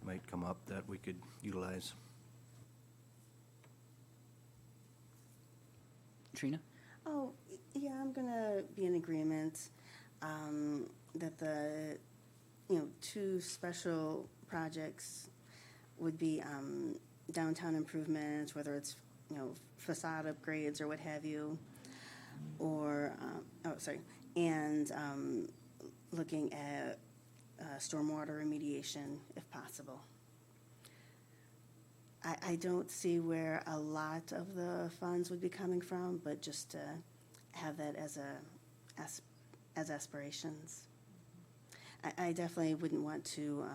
might come up that we could utilize. Trina? Oh, yeah, I'm gonna be in agreement, that the, two special projects would be, downtown improvements, whether it's, facade upgrades or what have you, or, and, looking at, stormwater remediation if possible. I don't see where a lot of the funds would be coming from, but just to have that as aspirations. I definitely wouldn't want to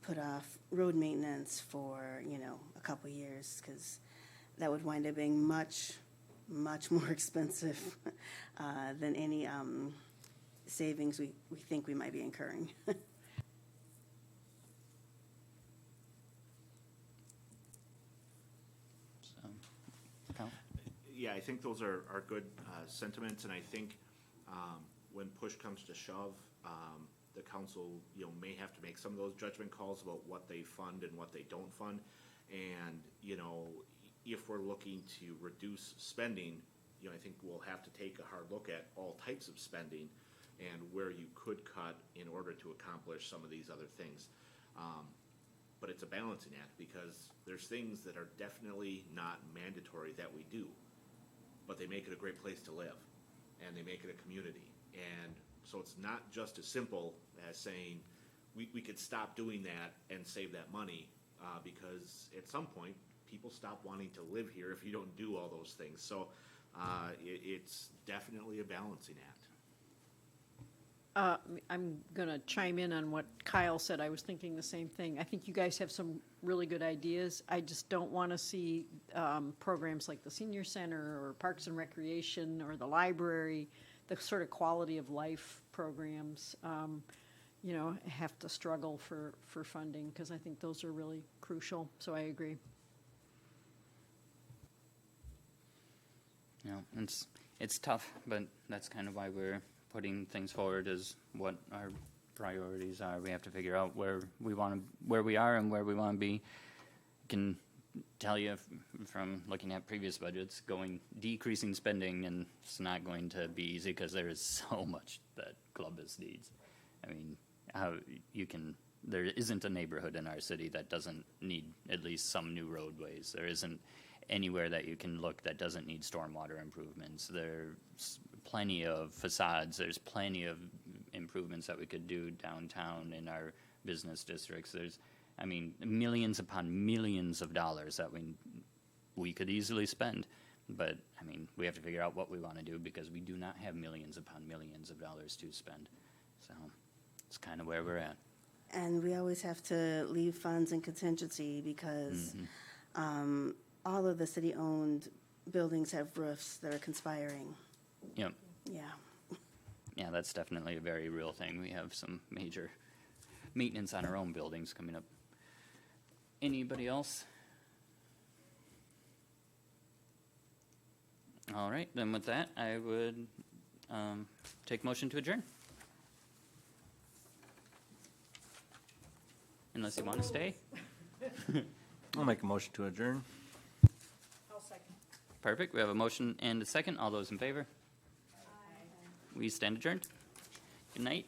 put off road maintenance for, a couple years, because that would wind up being much, much more expensive than any savings we think we might be incurring. So, Kyle? Yeah, I think those are good sentiments, and I think when push comes to shove, the council, may have to make some of those judgment calls about what they fund and what they don't fund. And, if we're looking to reduce spending, I think we'll have to take a hard look at all types of spending and where you could cut in order to accomplish some of these other things. But it's a balancing act, because there's things that are definitely not mandatory that we do, but they make it a great place to live, and they make it a community. And so it's not just as simple as saying we could stop doing that and save that money, because at some point people stop wanting to live here if you don't do all those things. So it's definitely a balancing act. I'm going to chime in on what Kyle said. I was thinking the same thing. I think you guys have some really good ideas. I just don't want to see programs like the senior center or Parks and Recreation or the library, the sort of quality of life programs, have to struggle for funding, because I think those are really crucial. So I agree. It's tough, but that's kind of why we're putting things forward as what our priorities are. We have to figure out where we are and where we want to be. I can tell you from looking at previous budgets, decreasing spending, and it's not going to be easy, because there is so much that Columbus needs. I mean, there isn't a neighborhood in our city that doesn't need at least some new roadways. There isn't anywhere that you can look that doesn't need stormwater improvements. There's plenty of facades. There's plenty of improvements that we could do downtown in our business districts. There's, millions upon millions of dollars that we could easily spend. But, we have to figure out what we want to do, because we do not have millions upon millions of dollars to spend. So it's kind of where we're at. And we always have to leave funds in contingency, because all of the city-owned buildings have roofs that are conspiring. Yep. Yeah. Yeah, that's definitely a very real thing. We have some major maintenance on our own buildings coming up. Anybody else? All right, then with that, I would take motion to adjourn. Unless you want to stay. I'll make a motion to adjourn. I'll second. Perfect. We have a motion and a second. All those in favor? We stand adjourned. Good night.